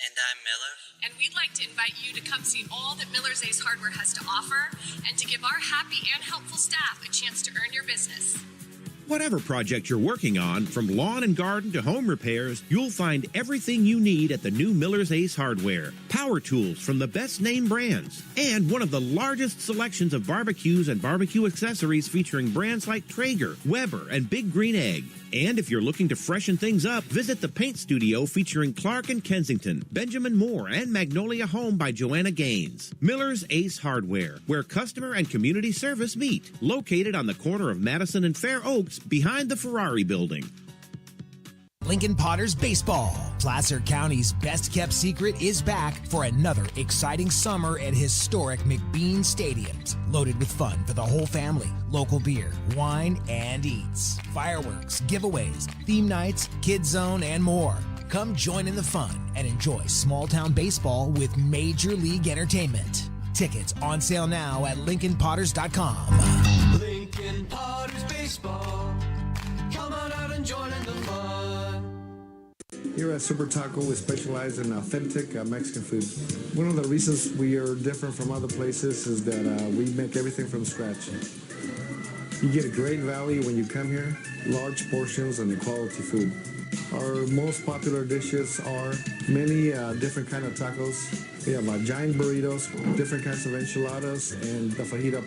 And I'm Miller. And we'd like to invite you to come see all that Miller's Ace Hardware has to offer and to give our happy and helpful staff a chance to earn your business. Whatever project you're working on, from lawn and garden to home repairs, you'll find everything you need at the new Miller's Ace Hardware. Power tools from the best name brands, and one of the largest selections of barbecues and barbecue accessories featuring brands like Traeger, Weber, and Big Green Egg. And if you're looking to freshen things up, visit the paint studio featuring Clark and Kensington, Benjamin Moore, and Magnolia Home by Joanna Gaines. Miller's Ace Hardware, where customer and community service meet. Located on the corner of Madison and Fair Oaks, behind the Ferrari building. Lincoln Potters Baseball. Placer County's best-kept secret is back for another exciting summer at historic McBean Stadiums. Loaded with fun for the whole family, local beer, wine, and eats. Fireworks, giveaways, theme nights, kids zone, and more. Come join in the fun and enjoy small-town baseball with Major League Entertainment. Tickets on sale now at LincolnPotters.com. Lincoln Potters Baseball. Come on out and join in the fun. Here at Super Taco, we specialize in authentic Mexican food. One of the reasons we are different from other places is that we make everything from scratch. You get a great value when you come here, large portions and quality food. Our most popular dishes are many different kind of tacos. We have giant burritos, different kinds of enchiladas, and the fajita.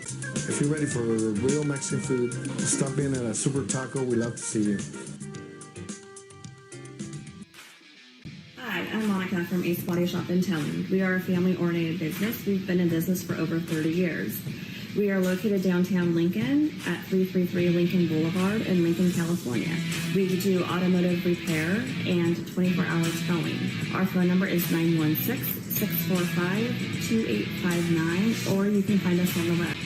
If you're ready for real Mexican food, stop in at a Super Taco. We'd love to see you. Hi, I'm Monica from Ace Body Shop in Telling. We are a family-oriented business. We've been in business for over 30 years. We are located downtown Lincoln at 333 Lincoln Boulevard in Lincoln, California. We do automotive repair and 24-hour towing. Our phone number is 916-645-2859, or you can find us on the web.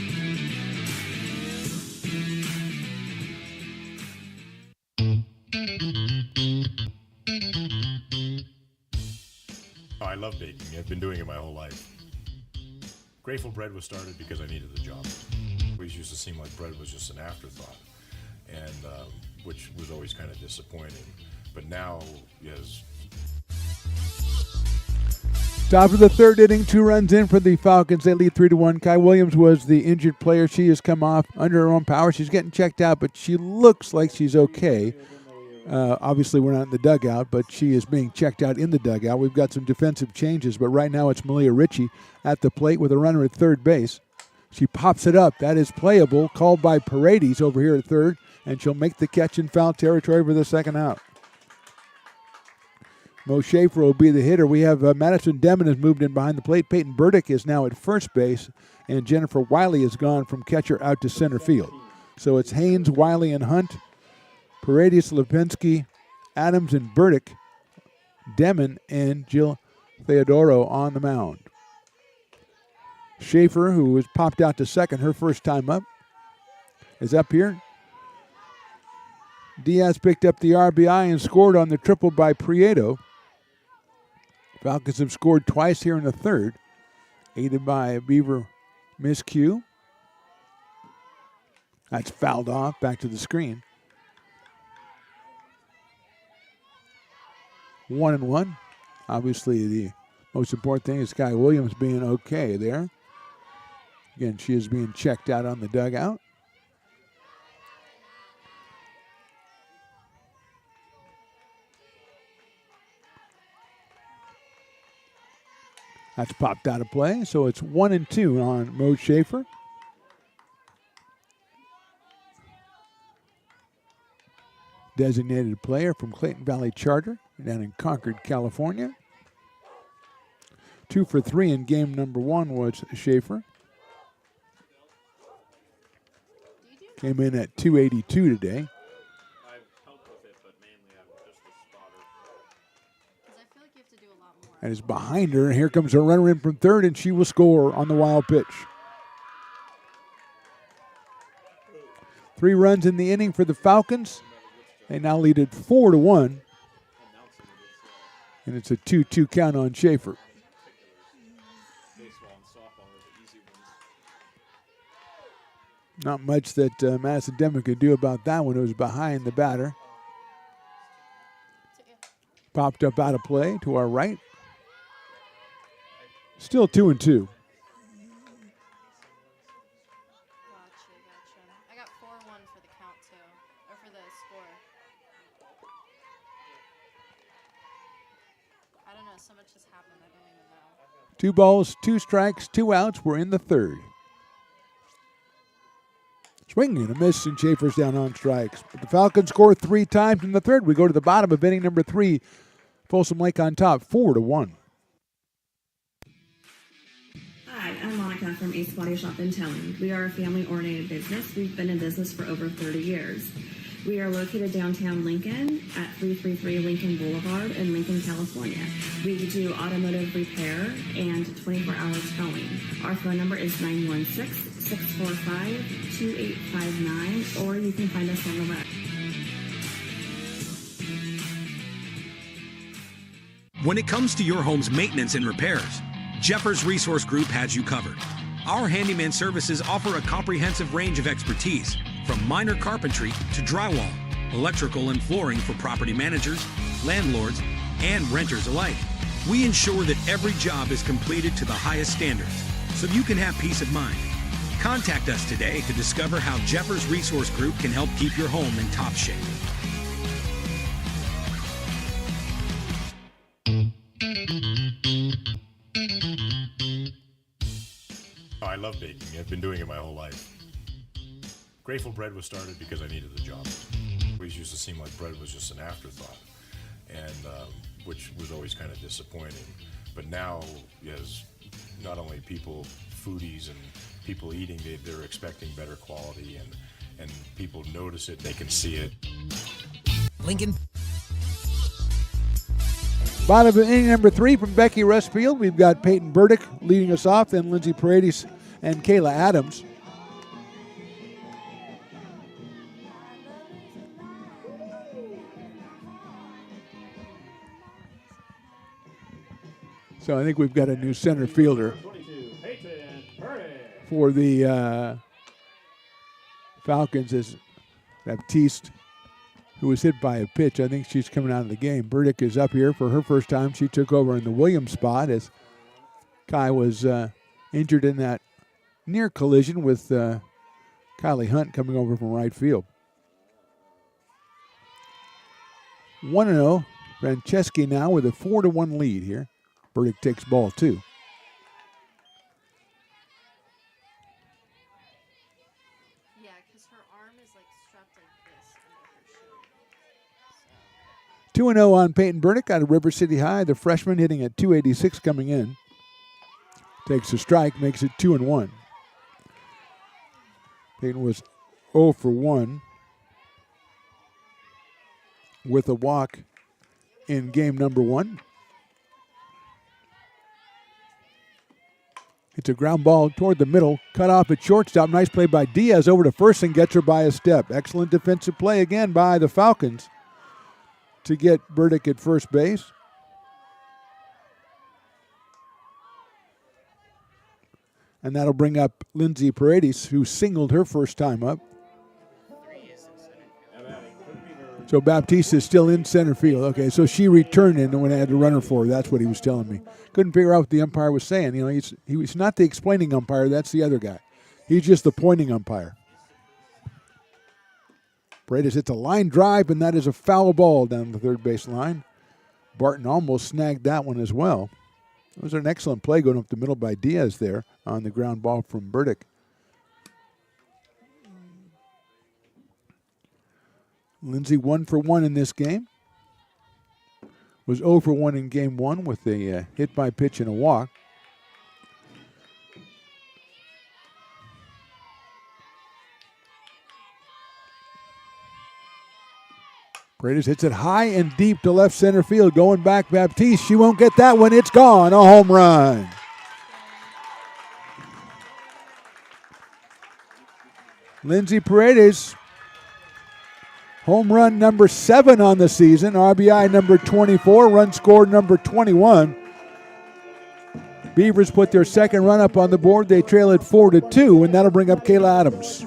Oh, I love baking. I've been doing it my whole life. Grateful Bread was started because I needed a job. It always used to seem like bread was just an afterthought, and which was always kind of disappointing. But now, yes. Top of the third inning, 2 runs in for the Falcons. They lead 3-1. Kai Williams was the injured player. She has come off under her own power. She's getting checked out, but she looks like she's okay. Obviously, we're not in the dugout, but she is being checked out in the dugout. We've got some defensive changes, but right now it's Malia Ritchie at the plate with a runner at third base. She pops it up. That is playable, called by Paredes over here at third, and she'll make the catch in foul territory for the second out. Mo Schaefer will be the hitter. We have Madison Demon has moved in behind the plate. Peyton Burdick is now at first base, and Jennifer Wiley has gone from catcher out to center field. So it's Haynes, Wiley, and Hunt. Paredes, Lipinski, Adams, and Burdick, Demon, and Jill Theodoro on the mound. Schaefer, who was popped out to second her first time up, is up here. Diaz picked up the RBI and scored on the triple by Prieto. Falcons have scored twice here in the third, aided by Beaver miscue. That's fouled off, back to the screen. 1-1. Obviously, the most important thing is Kai Williams being okay there. Again, she is being checked out on the dugout. That's popped out of play, so it's 1-2 on Mo Schaefer. Designated player from Clayton Valley Charter down in Concord, California. 2 for 3 in game number 1 was Schaefer. Came in at 282 today. And is behind her, and here comes her runner in from third, and she will score on the wild pitch. 3 runs in the inning for the Falcons. They now lead it 4-1. And it's a 2-2 count on Schaefer. Not much that Madison Demon could do about that one. It was behind the batter. Popped up out of play to our right. Still 2-2. Gotcha. I got 4-1 for the count too, or for the score. I don't know. So much has happened. I don't even know. 2 balls, 2 strikes, 2 outs. We're in the third. Swing and a miss, and Schaefer's down on strikes. But the Falcons score 3 times in the third. We go to the bottom of inning number 3. Folsom Lake on top, 4-1. Hi, I'm Monica from Ace Body Shop in Telling. We are a family-oriented business. We've been in business for over 30 years. We are located downtown Lincoln at 333 Lincoln Boulevard in Lincoln, California. We do automotive repair and 24-hour towing. Our phone number is 916-645-2859, or you can find us on the web. When it comes to your home's maintenance and repairs, Jeffers Resource Group has you covered. Our handyman services offer a comprehensive range of expertise, from minor carpentry to drywall, electrical and flooring for property managers, landlords, and renters alike. We ensure that every job is completed to the highest standards, so you can have peace of mind. Contact us today to discover how Jeffers Resource Group can help keep your home in top shape. I love baking. I've been doing it my whole life. Grateful Bread was started because I needed the job. It always used to seem like bread was just an afterthought, and which was always kind of disappointing. But now, as not only people, foodies and people eating, they're expecting better quality, and people notice it, they can see it. Lincoln. Bottom of inning number 3 from Becky Rustfield. We've got Peyton Burdick leading us off, then Lindsay Paredes and Kayla Adams. So I think we've got a new center fielder for the Falcons is Baptiste, who was hit by a pitch. I think she's coming out of the game. Burdick is up here for her first time. She took over in the Williams spot as Kai was injured in that near collision with Kylie Hunt coming over from right field. 1-0. Franceschi now with a 4-1 lead here. Burdick takes ball 2. Yeah, because her arm is like strapped like this under her shoe. 2-0 on Peyton Burdick out of River City High. The freshman hitting at 286 coming in. Takes a strike, makes it 2-1. Peyton was 0 for 1 with a walk in game number 1. It's a ground ball toward the middle, cut off at shortstop. Nice play by Diaz over to first and gets her by a step. Excellent defensive play again by the Falcons to get Burdick at first base. And that'll bring up Lindsay Paredes, who singled her first time up. So Baptiste is still in center field. Okay, so she returned in when I had to run her for her. That's what he was telling me. Couldn't figure out what the umpire was saying. You know, he's not the explaining umpire. That's the other guy. He's just the pointing umpire. Paredes hits a line drive, and that is a foul ball down the third base line. Barton almost snagged that one as well. It was an excellent play going up the middle by Diaz there on the ground ball from Burdick. Lindsay 1 for 1 in this game. Was 0 for 1 in game 1 with a hit by pitch and a walk. Paredes hits it high and deep to left center field. Going back, Baptiste. She won't get that one. It's gone. A home run. Lindsay Paredes. Home run number 7 on the season. RBI number 24. Run scored number 21. Beavers put their second run up on the board. They trail it 4-2, and that'll bring up Kayla Adams.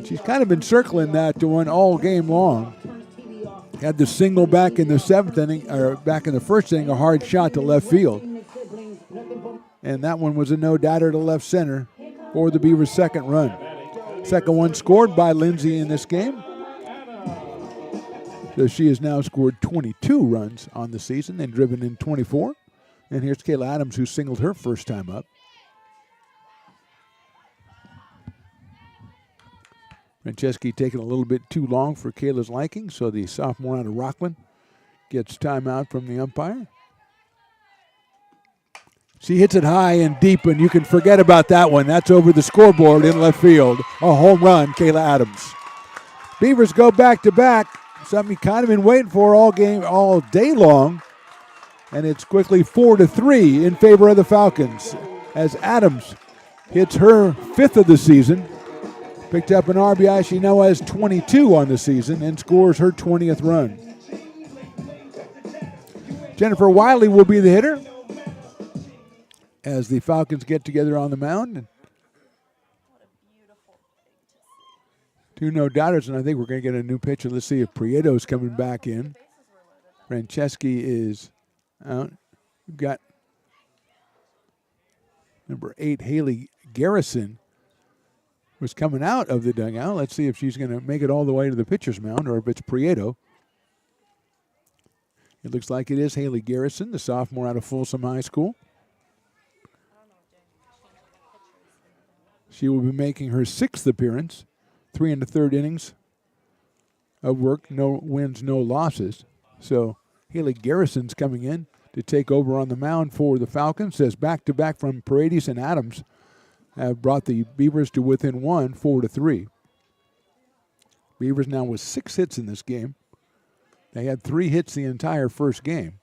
She's kind of been circling that one all game long. Had the single back in the 7th inning, or back in the 1st inning, a hard shot to left field. And that one was a no-doubter to left center for the Beavers' second run. Second one scored by Lindsay in this game. So she has now scored 22 runs on the season and driven in 24. And here's Kayla Adams, who singled her first time up. Franceschi taking a little bit too long for Kayla's liking, so the sophomore out of Rockland gets timeout from the umpire. She hits it high and deep, and you can forget about that one. That's over the scoreboard in left field. A home run, Kayla Adams. Beavers go back-to-back, something you've kind of been waiting for all day long. And it's quickly 4-3 in favor of the Falcons as Adams hits her 5th of the season. Picked up an RBI. She now has 22 on the season and scores her 20th run. Jennifer Wiley will be the hitter as the Falcons get together on the mound. Two no-doubters, and I think we're going to get a new pitcher. Let's see if Prieto's coming back in. Franceschi is out. We've got number 8, Haley Garrison, was coming out of the dugout. Let's see if she's going to make it all the way to the pitcher's mound or if it's Prieto. It looks like it is Haley Garrison, the sophomore out of Folsom High School. She will be making her 6th appearance, 3 1/3 innings of work, no wins, no losses. So Haley Garrison's coming in to take over on the mound for the Falcons. Says back-to-back from Paredes and Adams have brought the Beavers to within 1, 4-3. Beavers now with 6 hits in this game. They had 3 hits the entire first game.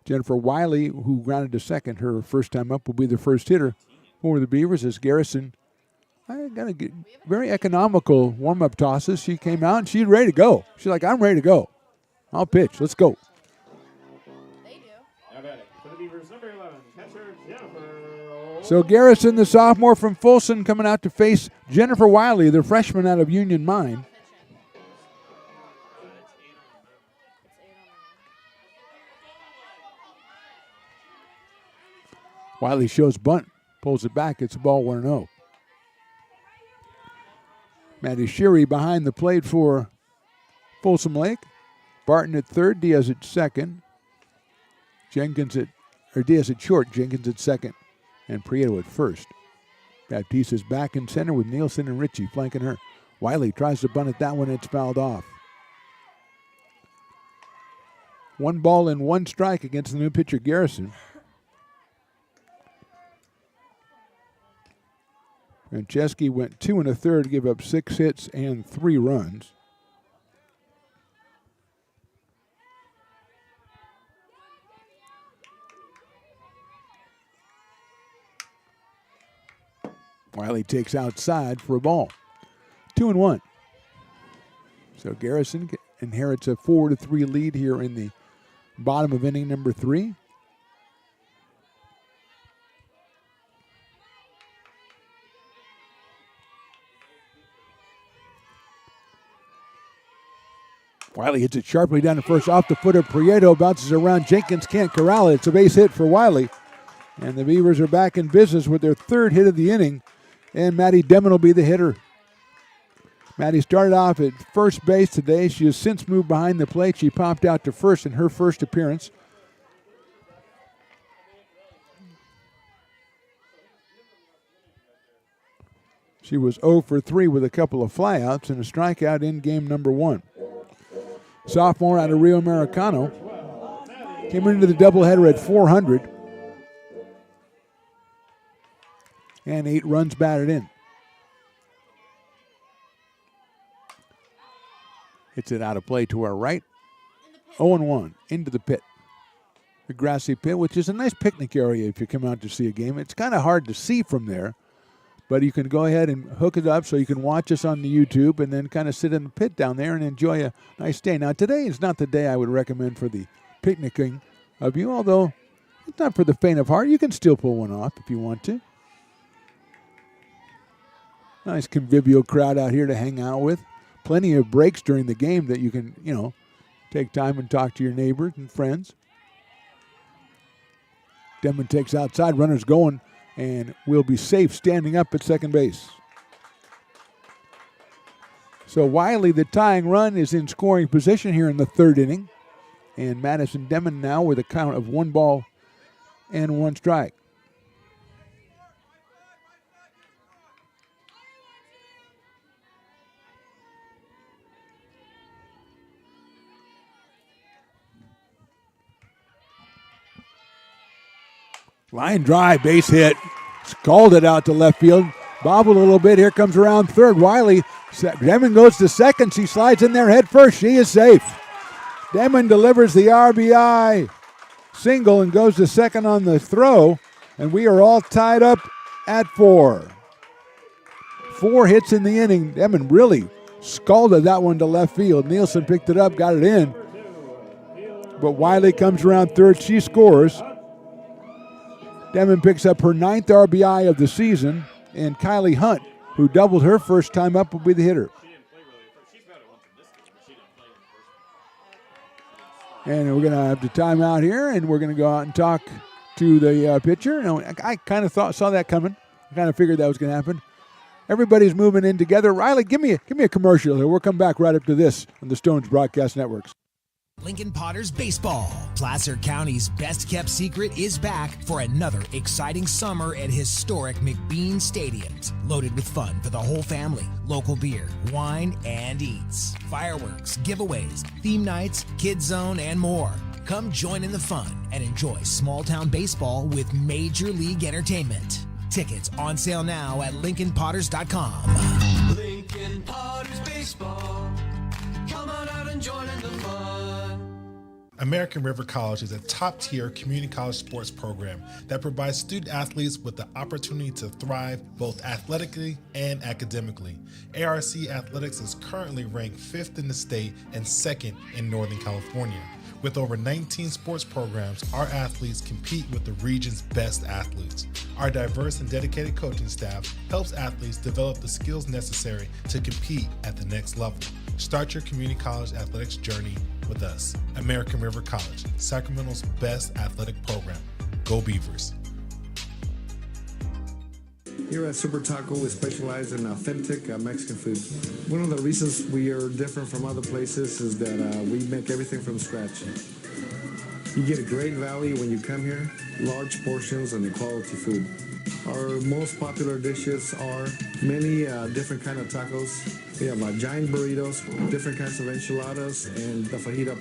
Jennifer Wiley, who grounded to second, her first time up, will be the first hitter for the Beavers as Garrison got a very economical warm-up tosses. She came out and she's ready to go. She's like, I'm ready to go. I'll pitch. Let's go. So Garrison, the sophomore from Folsom, coming out to face Jennifer Wiley, the freshman out of Union Mine. Wiley shows bunt, pulls it back. It's a ball 1-0. Maddie Sheary behind the plate for Folsom Lake. Barton at third, Diaz at second. Diaz at short, Jenkins at second, and Prieto at first. Baptiste is back in center with Nielsen and Ritchie flanking her. Wiley tries to bunt at that one, it's fouled off. 1 ball and 1 strike against the new pitcher Garrison. Franceschi went 2 1/3, gave up 6 hits and 3 runs. Wiley takes outside for a ball. 2-1. So Garrison inherits a 4-3 lead here in the bottom of inning number 3. Wiley hits it sharply down to first off the foot of Prieto, bounces around. Jenkins can't corral it. It's a base hit for Wiley. And the Beavers are back in business with their 3rd hit of the inning. And Maddie Demon will be the hitter. Maddie started off at first base today. She has since moved behind the plate. She popped out to first in her first appearance. She was 0 for 3 with a couple of flyouts and a strikeout in game number 1. Sophomore out of Rio Americano. Came into the doubleheader at 400. And 8 runs batted in. Hits it out of play to our right. 0-1 into the pit. The grassy pit, which is a nice picnic area if you come out to see a game. It's kind of hard to see from there, but you can go ahead and hook it up so you can watch us on the YouTube and then kind of sit in the pit down there and enjoy a nice day. Now, today is not the day I would recommend for the picnicking of you, although it's not for the faint of heart. You can still pull one off if you want to. Nice convivial crowd out here to hang out with. Plenty of breaks during the game that you can, take time and talk to your neighbors and friends. Demon takes outside, runners going, and will be safe standing up at second base. So Wiley, the tying run, is in scoring position here in the 3rd inning. And Madison Demon now with a count of 1 ball and 1 strike. Line drive, base hit. Scalded out to left field. Bobbled a little bit. Here comes around third. Wiley. Demon goes to second. She slides in there head first. She is safe. Demon delivers the RBI single and goes to second on the throw. And we are all tied up at 4. 4 hits in the inning. Demon really scalded that one to left field. Nielsen picked it up, got it in. But Wiley comes around third. She scores. Demon picks up her 9th RBI of the season, and Kylie Hunt who doubled her first time up, will be the hitter. And we're going to have the timeout here, and we're going to go out and talk to the pitcher. I kind of saw that coming. I kind of figured that was going to happen. Everybody's moving in together. Riley, give me a commercial here. We'll come back right up to this on the Stones Broadcast Networks. Lincoln Potters Baseball. Placer County's best-kept secret is back for another exciting summer at historic McBean Stadiums. Loaded with fun for the whole family, local beer, wine, and eats. Fireworks, giveaways, theme nights, kids zone, and more. Come join in the fun and enjoy small-town baseball with Major League Entertainment. Tickets on sale now at LincolnPotters.com. Lincoln Potters Baseball. Come on out and join in the fun. American River College is a top-tier community college sports program that provides student athletes with the opportunity to thrive both athletically and academically. ARC Athletics is currently ranked 5th in the state and 2nd in Northern California. With over 19 sports programs, our athletes compete with the region's best athletes. Our diverse and dedicated coaching staff helps athletes develop the skills necessary to compete at the next level. Start your community college athletics journey with us. American River College, Sacramento's best athletic program. Go Beavers. Here at Super Taco, we specialize in authentic Mexican food. One of the reasons we are different from other places is that we make everything from scratch. You get a great value when you come here, large portions and quality food. Our most popular dishes are many different kind of tacos. We have giant burritos, different kinds of enchiladas, and the fajita.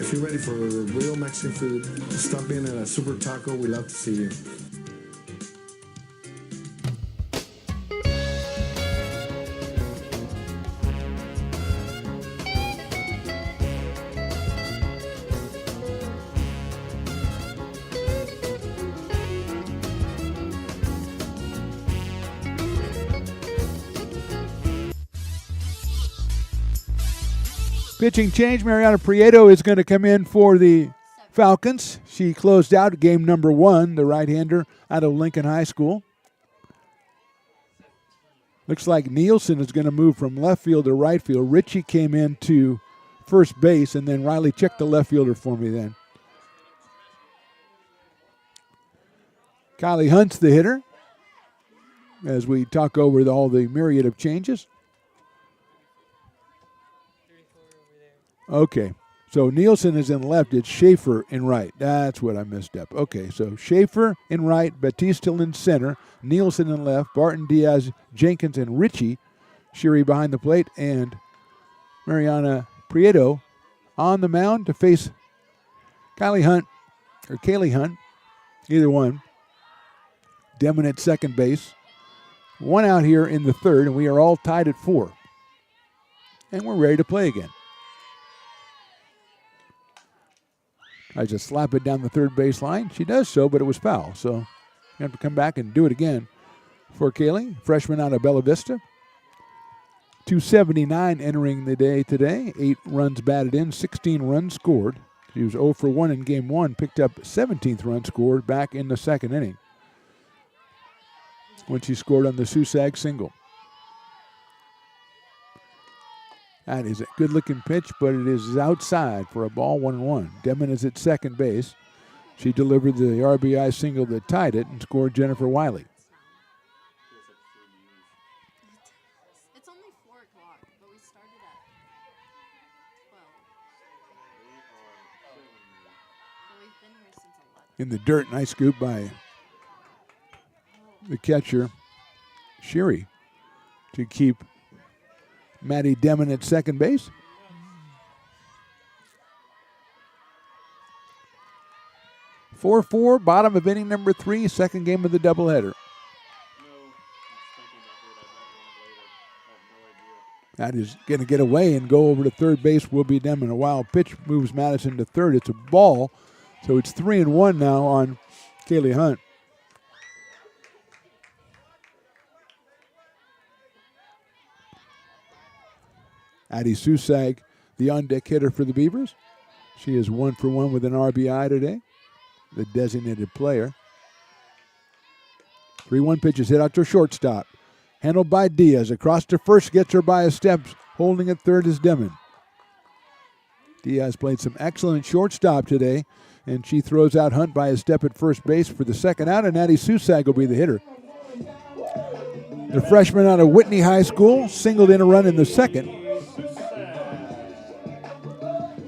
If you're ready for real Mexican food, stop in at a Super Taco. We'd love to see you. Pitching change, Mariana Prieto is going to come in for the Falcons. She closed out game number 1, the right-hander out of Lincoln High School. Looks like Nielsen is going to move from left field to right field. Ritchie came in to first base, and then Riley checked the left fielder for me then. Kylie Hunt's the hitter as we talk over all the myriad of changes. Okay, so Nielsen is in left. It's Schaefer in right. That's what I messed up. Okay, so Schaefer in right, Batista in center, Nielsen in left, Barton, Diaz, Jenkins, and Ritchie. Sherry behind the plate, and Mariana Prieto on the mound to face Kaylee Hunt, either one. Demon at second base. One out here in the third, and we are all tied at 4. And we're ready to play again. I just slap it down the third baseline. She does so, but it was foul. So you have to come back and do it again for Kaylee, freshman out of Bella Vista. 279 entering the day today. 8 runs batted in, 16 runs scored. She was 0 for 1 in game 1, picked up 17th run scored back in the second inning when she scored on the Susag single. That is a good-looking pitch, but it is outside for a ball, 1-1. Demon is at second base. She delivered the RBI single that tied it and scored Jennifer Wiley. It's only 4 o'clock, but we started at 12. But we've been here since 11. In the dirt, nice scoop by the catcher, Sherry, to keep Maddie Demon at second base. Four, bottom of inning number 3, second game of the doubleheader. That is going to get away and go over to third base. Will be Demon. A wild pitch moves Madison to third. It's a ball, so it's 3-1 now on Kaylee Hunt. Addie Susag, the on-deck hitter for the Beavers. She is 1 for 1 with an RBI today, the designated player. 3-1 pitch is hit out to shortstop. Handled by Diaz. Across to first, gets her by a step. Holding at third is Demon. Diaz played some excellent shortstop today, and she throws out Hunt by a step at first base for the second out, and Addie Susag will be the hitter. The freshman out of Whitney High School singled in a run in the second.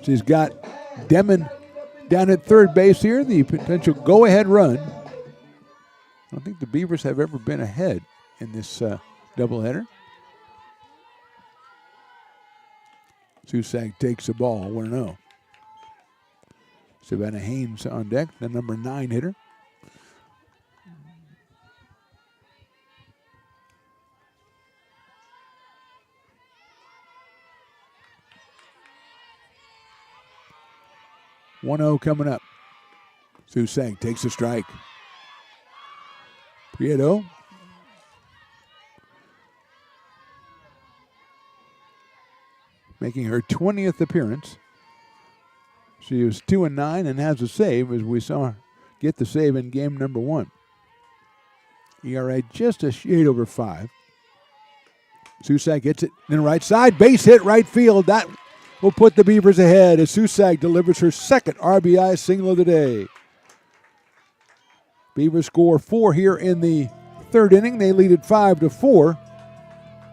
She's got Demon down at third base here, the potential go-ahead run. I don't think the Beavers have ever been ahead in this doubleheader. Susag takes the ball, 1-0. Savannah Haynes on deck, the number 9 hitter. (1-0) coming up. Susag takes a strike. Prieto making her 20th appearance. She was 2-9 and has a save, as we saw her get the save in game number 1. ERA just a shade over 5. Susag hits it in the right side. Base hit right field. That will put the Beavers ahead as Susag delivers her second RBI single of the day. Beavers score 4 here in the third inning. They lead it 5-4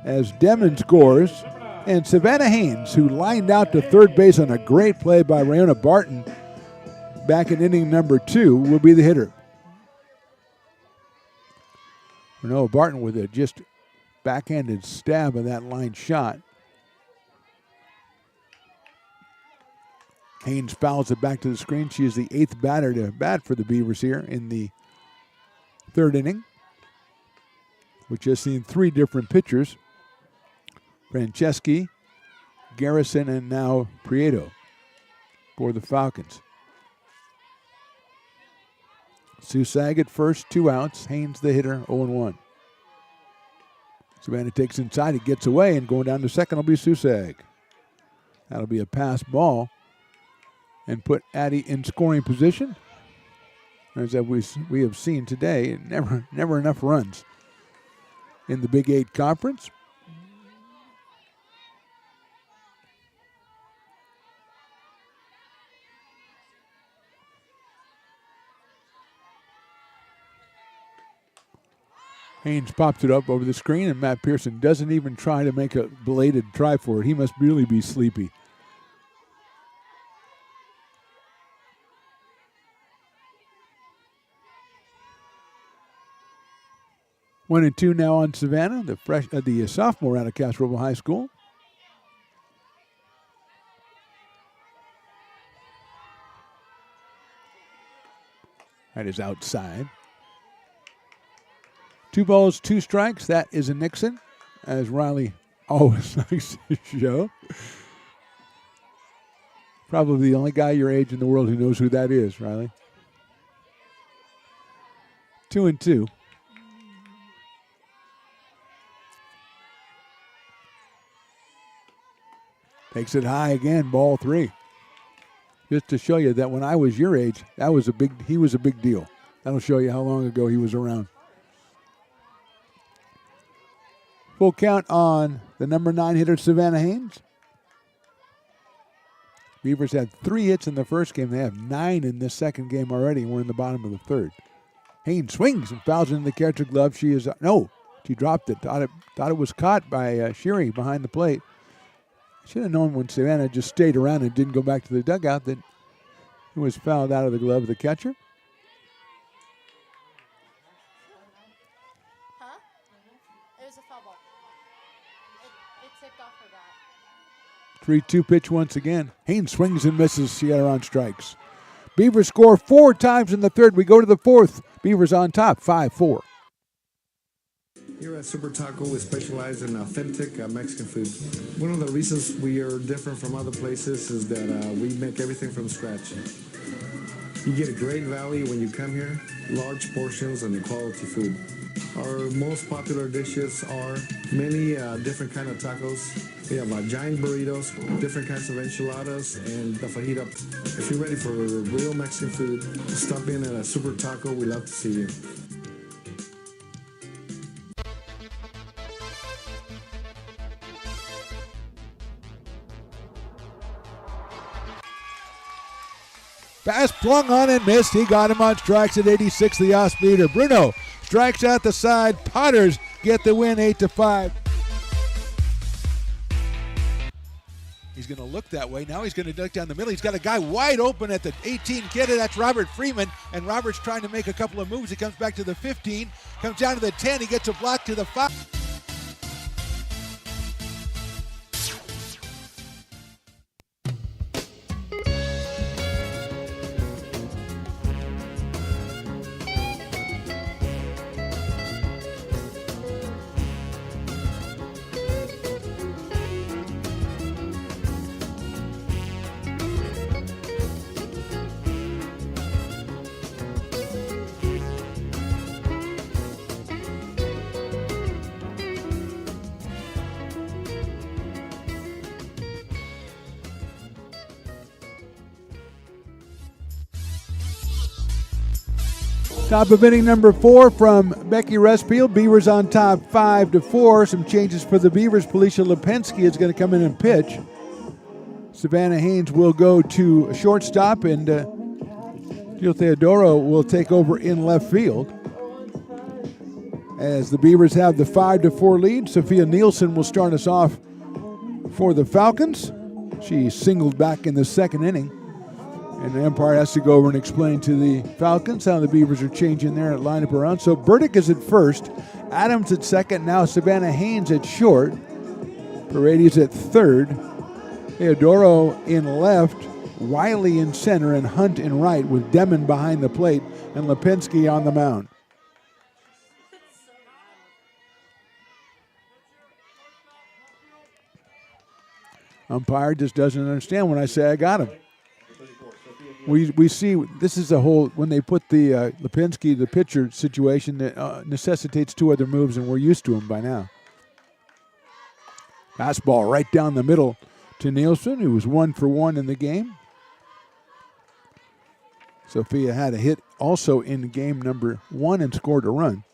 as Demon scores. And Savannah Haynes, who lined out to third base on a great play by Rayona Barton back in inning number 2, will be the hitter. Rayona Barton with a just backhanded stab of that line shot. Haynes fouls it back to the screen. She is the 8th batter to bat for the Beavers here in the third inning. We've just seen 3 different pitchers. Franceschi, Garrison, and now Prieto for the Falcons. Susag at first, 2 outs. Haynes the hitter, 0-1. Savannah takes inside, it gets away, and going down to second will be Susag. That'll be a pass ball and put Addie in scoring position. As we have seen today, never enough runs in the Big 8 Conference. Haynes pops it up over the screen, and Matt Pearson doesn't even try to make a belated try for it. He must really be sleepy. One and two now on Savannah, the sophomore out of Castroville High School. That is outside. 2 balls, 2 strikes. That is a Nixon, as Riley always likes to show. Probably the only guy your age in the world who knows who that is, Riley. 2-2. Takes it high again, ball 3. Just to show you that when I was your age, he was a big deal. That'll show you how long ago he was around. Full count on the number 9 hitter, Savannah Haynes. Beavers had 3 hits in the first game. They have 9 in this second game already. We're in the bottom of the third. Haynes swings and fouls into the catcher glove. She dropped it. Thought it was caught by Sheary behind the plate. Should have known when Savannah just stayed around and didn't go back to the dugout that it was fouled out of the glove of the catcher. Huh? It was a foul ball. It tipped off her bat. 3-2 pitch once again. Haynes swings and misses. She got her on strikes. Beavers score 4 times in the third. We go to the fourth. Beavers on top, 5-4. Here at Super Taco, we specialize in authentic Mexican food. One of the reasons we are different from other places is that we make everything from scratch. You get a great value when you come here, large portions and quality food. Our most popular dishes are many different kind of tacos. We have giant burritos, different kinds of enchiladas, and the fajita. If you're ready for real Mexican food, stop in at a Super Taco. We'd love to see you. pass flung on and missed. He got him on strikes at 86, the off speeder. Bruno strikes out the side. Potters get the win 8-5. He's going to look that way. Now he's going to duck down the middle. He's got a guy wide open at the 18 kidder. That's Robert Freeman. And Robert's trying to make a couple of moves. He comes back to the 15, comes down to the 10. He gets a block to the 5. Top of inning number 4 from Becky Rustfield. Beavers on top 5-4. Some changes for the Beavers. Felicia Lipinski is going to come in and pitch. Savannah Haynes will go to shortstop, and Gil Theodoro will take over in left field. As the Beavers have the 5-4 lead, Sophia Nielsen will start us off for the Falcons. She singled back in the second inning. And the umpire has to go over and explain to the Falcons how the Beavers are changing their lineup around. So Burdick is at first, Adams at second, now Savannah Haynes at short, Paredes at third, Theodoro in left, Wiley in center, and Hunt in right, with Demon behind the plate and Lipinski on the mound. Umpire just doesn't understand when I say I got him. We see this is a whole, when they put the Lipinski, the pitcher situation, that necessitates 2 other moves, and we're used to them by now. Fastball right down the middle to Nielsen, who was 1 for 1 in the game. Sophia had a hit also in game number 1 and scored a run.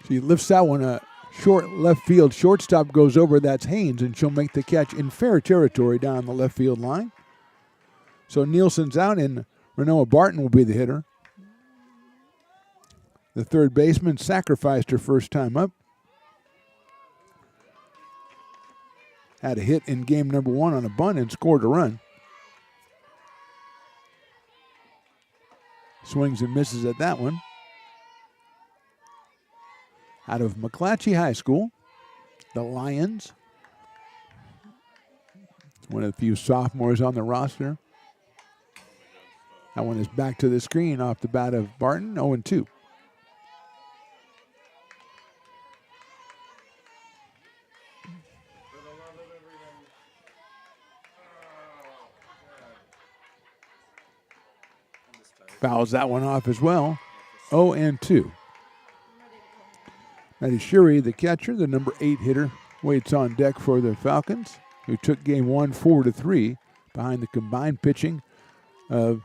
She lifts that one short left field. Shortstop goes over. That's Haynes, and she'll make the catch in fair territory down the left field line. So Nielsen's out, and Renoa Barton will be the hitter. The third baseman sacrificed her first time up. Had a hit in game number 1 on a bunt and scored a run. Swings and misses at that one. Out of McClatchy High School, the Lions. One of the few sophomores on the roster. That one is back to the screen off the bat of Barton, 0-2. Fouls that one off as well, 0-2. Maddie Shuri, the catcher, the number 8 hitter, waits on deck for the Falcons, who took game 1 4-3 behind the combined pitching of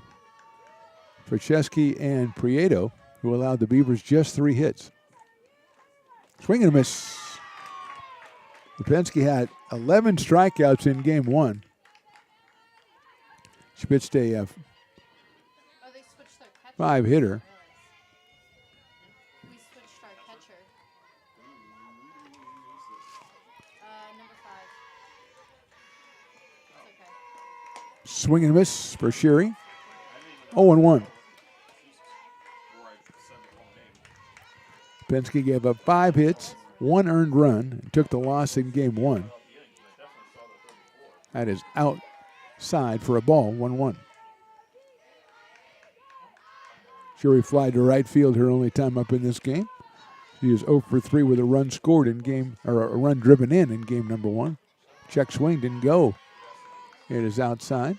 Franceschi and Prieto, who allowed the Beavers just 3 hits. Swing and a miss. Lipinski had 11 strikeouts in game 1. She pitched a 5-hitter. We switched our catcher. Number 5. It's okay. Swing and a miss for Sherry. 0-1. Penske gave up 5 hits, 1 earned run, and took the loss in game 1. That is outside for a ball, 1-1. Sherry fly to right field, her only time up in this game. She is 0 for 3 with a run scored in game, or a run driven in game number 1. Check swing didn't go. It is outside.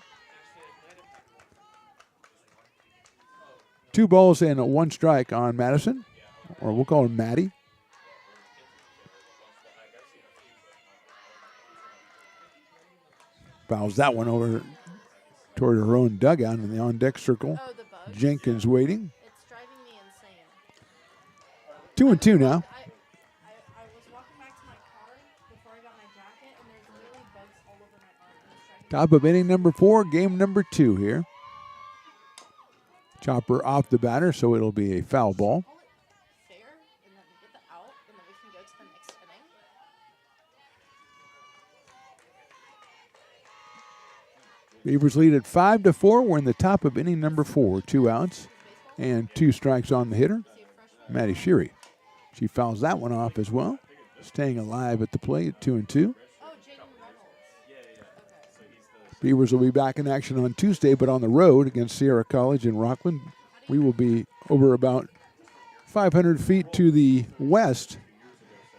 2 balls and 1 strike on Madison, or we'll call him Maddie. Fouls that one over toward her own dugout in the on-deck circle. Jenkins waiting. It's driving me insane. 2-2 now. I was walking back to my car before I got my jacket, and there's literally bugs all over my arm, and it's driving Top of inning number 4, game number 2 here. Chopper off the batter, so it'll be a foul ball. Fair, and then get the out, and then we can go to the next inning. Beavers lead at 5-4. We're in the top of inning number 4. 2 outs and 2 strikes on the hitter, Maddie Sheary. She fouls that one off as well, staying alive at the plate at 2-2. Beavers will be back in action on Tuesday, but on the road against Sierra College in Rockland. We will be over about 500 feet to the west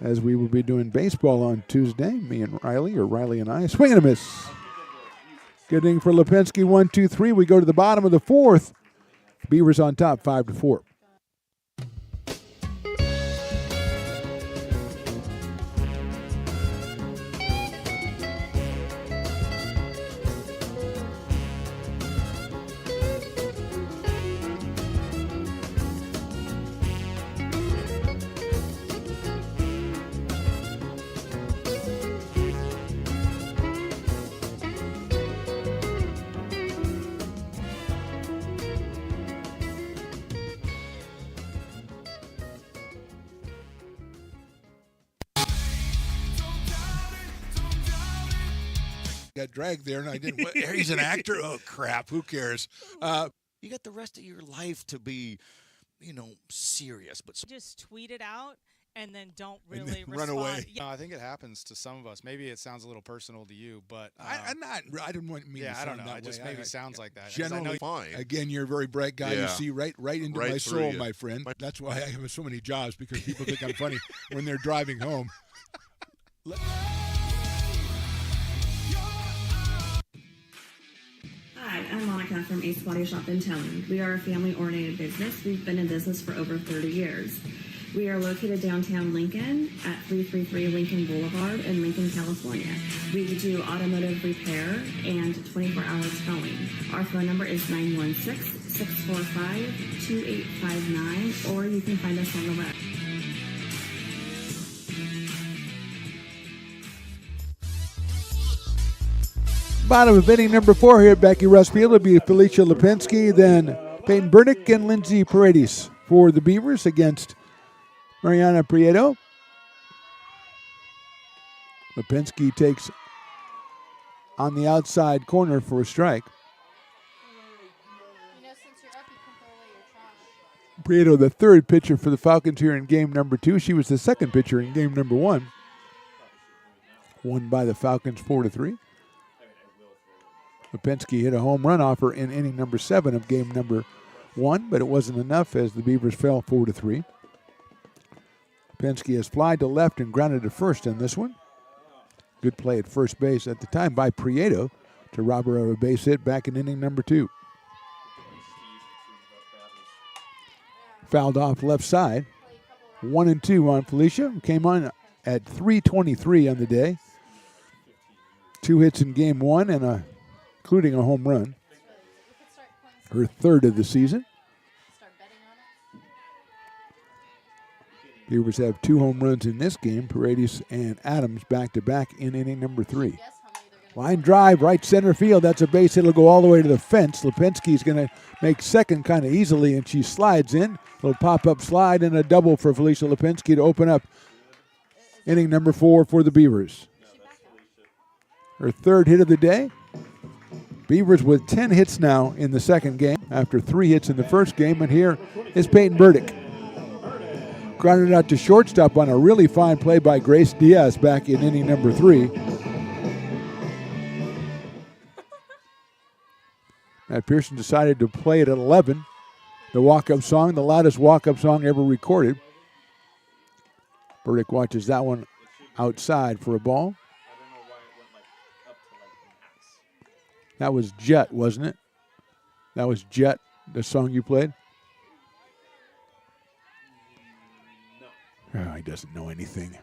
as we will be doing baseball on Tuesday. Me and Riley, or Riley and I. Swing and a miss. Good inning for Lipinski. 1-2-3. We go to the bottom of the 4th. Beavers on top, 5-4. Got dragged there, and I didn't. He's an actor. Oh crap! Who cares? You got the rest of your life to be, serious. But Just tweet it out and then don't really run respond. away. Yeah. No, I think it happens to some of us. Maybe it sounds a little personal to you, but I didn't want me. yeah, to I don't sound know. that It just way. maybe sounds like that. 'Cause Generally, fine. again, you're a very bright guy. Yeah. You see right into Right my through soul, you. my friend. That's why I have so many jobs, because people think I'm funny when they're driving home. Hi, I'm Monica from Ace Body Shop in Telling. We are a family-oriented business. We've been in business for over 30 years. We are located downtown Lincoln at 333 Lincoln Boulevard in Lincoln, California. We do automotive repair and 24-hour towing. Our phone number is 916-645-2859, or you can find us on the web. Bottom of inning number 4 here at Becky Russ Field. It'll be Felicia Lipinski, then Peyton Burdick and Lindsay Paredes for the Beavers against Mariana Prieto. Lipinski takes on the outside corner for a strike. Since you're up, you can throw away your trash. Prieto, the third pitcher for the Falcons here in game number 2. She was the second pitcher in game number 1. Won by the Falcons 4-3. Lipinski hit a home run off her in inning number 7 of game number 1, but it wasn't enough as the Beavers fell 4-3. Lipinski has flied to left and grounded to first in this one. Good play at first base at the time by Prieto to rob her of a base hit back in inning number 2. Fouled off left side. 1-2 on Felicia. Came on at 3:23 on the day. 2 hits in game 1 and including a home run. Her third of the season. Beavers have 2 home runs in this game. Paredes and Adams back-to-back in inning number 3. Line drive, right center field. That's a base hit. It'll go all the way to the fence. Lipinski's going to make second kind of easily, and she slides in. Little pop-up slide and a double for Felicia Lipinski to open up inning number 4 for the Beavers. Her third hit of the day. Beavers with 10 hits now in the second game after 3 hits in the first game, and here is Peyton Burdick. Grounded out to shortstop on a really fine play by Grace Diaz back in inning number 3. Matt Pearson decided to play it at 11. The walk-up song, the loudest walk-up song ever recorded. Burdick watches that one outside for a ball. That was Jet, wasn't it? That was Jet, the song you played? Oh, he doesn't know anything.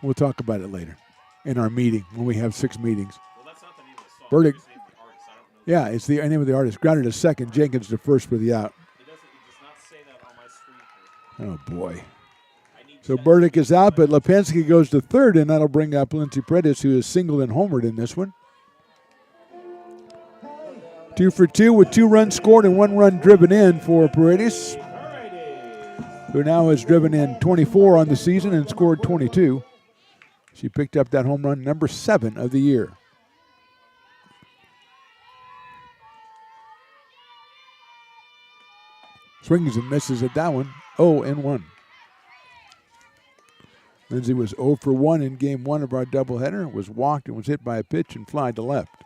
We'll talk about it later in our meeting when we have 6 meetings. Well, that's not the name of the song. Burdick. It's the name of the artist. I don't know. Yeah, it's the name of the artist. Grounded to second. Jenkins to first for the out. It does not say that on my screen here. Oh, boy. I need So Burdick is out, but Lipinski goes to third, and that'll bring up Lindsey Paredes, who is singled and homered in this one. 2 for 2 with 2 runs scored and 1 run driven in for Paredes, who now has driven in 24 on the season and scored 22. She picked up that home run number 7 of the year. Swings and misses at that one, 0-1. Lindsay was 0 for 1 in game 1 of our doubleheader, was walked and was hit by a pitch and fly to left.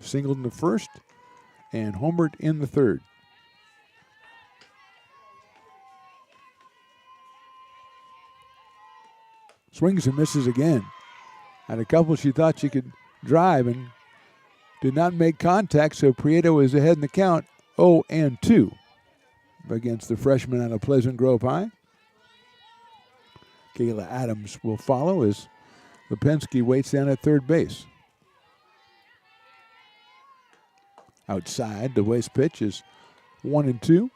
Singled in the first and homered in the third. Swings and misses again. Had a couple she thought she could drive and did not make contact, so Prieto is ahead in the count, 0-2 against the freshman out of Pleasant Grove High. Kayla Adams will follow as Lipinski waits down at third base. Outside, the waste pitch is 1-2.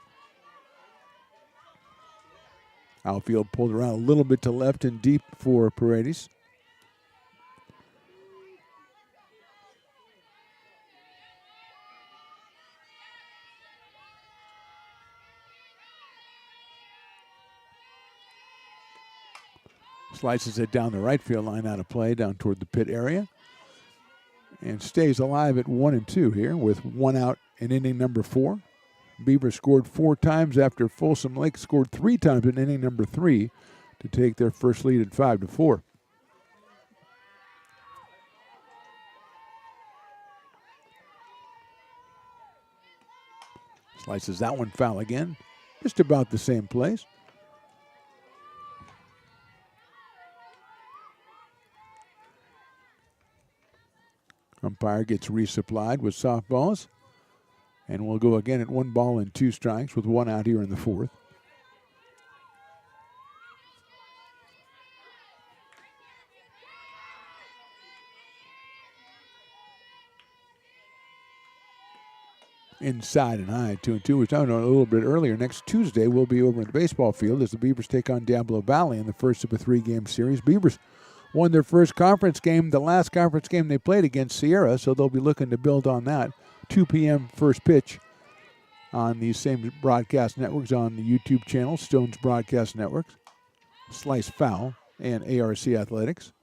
Outfield pulled around a little bit to left and deep for Paredes. Slices it down the right field line out of play down toward the pit area. And stays alive at 1-2 here with 1 out in inning number 4. Beaver scored 4 times after Folsom Lake scored 3 times in inning number 3 to take their first lead at 5-4. Slices that one foul again. Just about the same place. Umpire gets resupplied with softballs. And we'll go again at 1 ball and 2 strikes with 1 out here in the 4th. Inside and high, 2-2. We were talking about a little bit earlier. Next Tuesday, we'll be over in the baseball field as the Beavers take on Diablo Valley in the first of a 3-game series. Beavers won their first conference game, the last conference game they played against Sierra, so they'll be looking to build on that. 2 p.m. first pitch on these same broadcast networks on the YouTube channel, Stone's Broadcast Networks, Slice Foul, and ARC Athletics.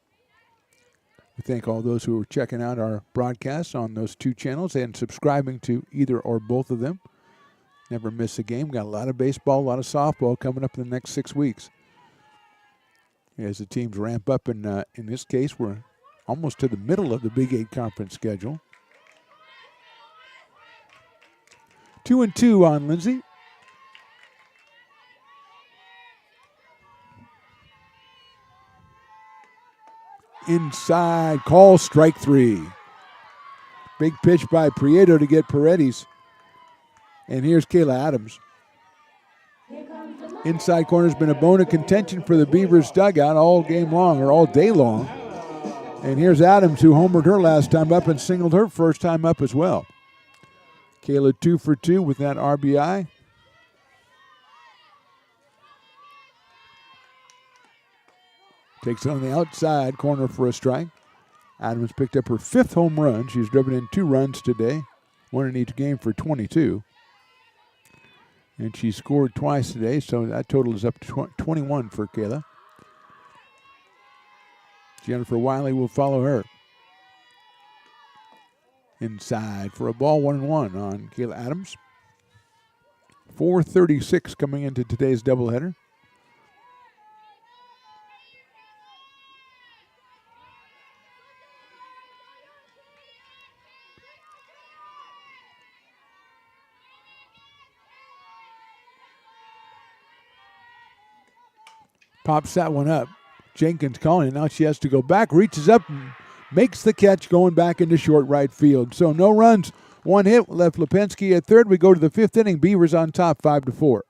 We thank all those who are checking out our broadcasts on those 2 channels and subscribing to either or both of them. Never miss a game. Got a lot of baseball, a lot of softball coming up in the next 6 weeks. As the teams ramp up, in this case, we're almost to the middle of the Big 8 conference schedule. 2-2 on Lindsay. Inside, call, strike 3. Big pitch by Prieto to get Paredes. And here's Kayla Adams. Inside corner's been a bone of contention for the Beavers dugout all game long, or all day long. And here's Adams, who homered her last time up and singled her first time up as well. Kayla 2 for 2 with that RBI. Takes it on the outside corner for a strike. Adams picked up her 5th home run. She's driven in 2 runs today, 1 in each game for 22. And she scored twice today, so that total is up to 21 for Kayla. Jennifer Wiley will follow her. Inside for a ball, 1-1 on Kayla Adams. 4:36 coming into today's doubleheader. Pops that one up. Jenkins calling it. Now she has to go back, reaches up and makes the catch going back into short right field. So no runs, 1 hit, left Lipinski at third. We go to the 5th inning. Beavers on top, 5-4.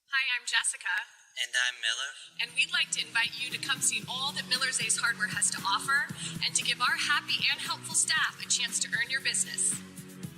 Hi, I'm Jessica. And I'm Miller. And we'd like to invite you to come see all that Miller's Ace Hardware has to offer and to give our happy and helpful staff a chance to earn your business.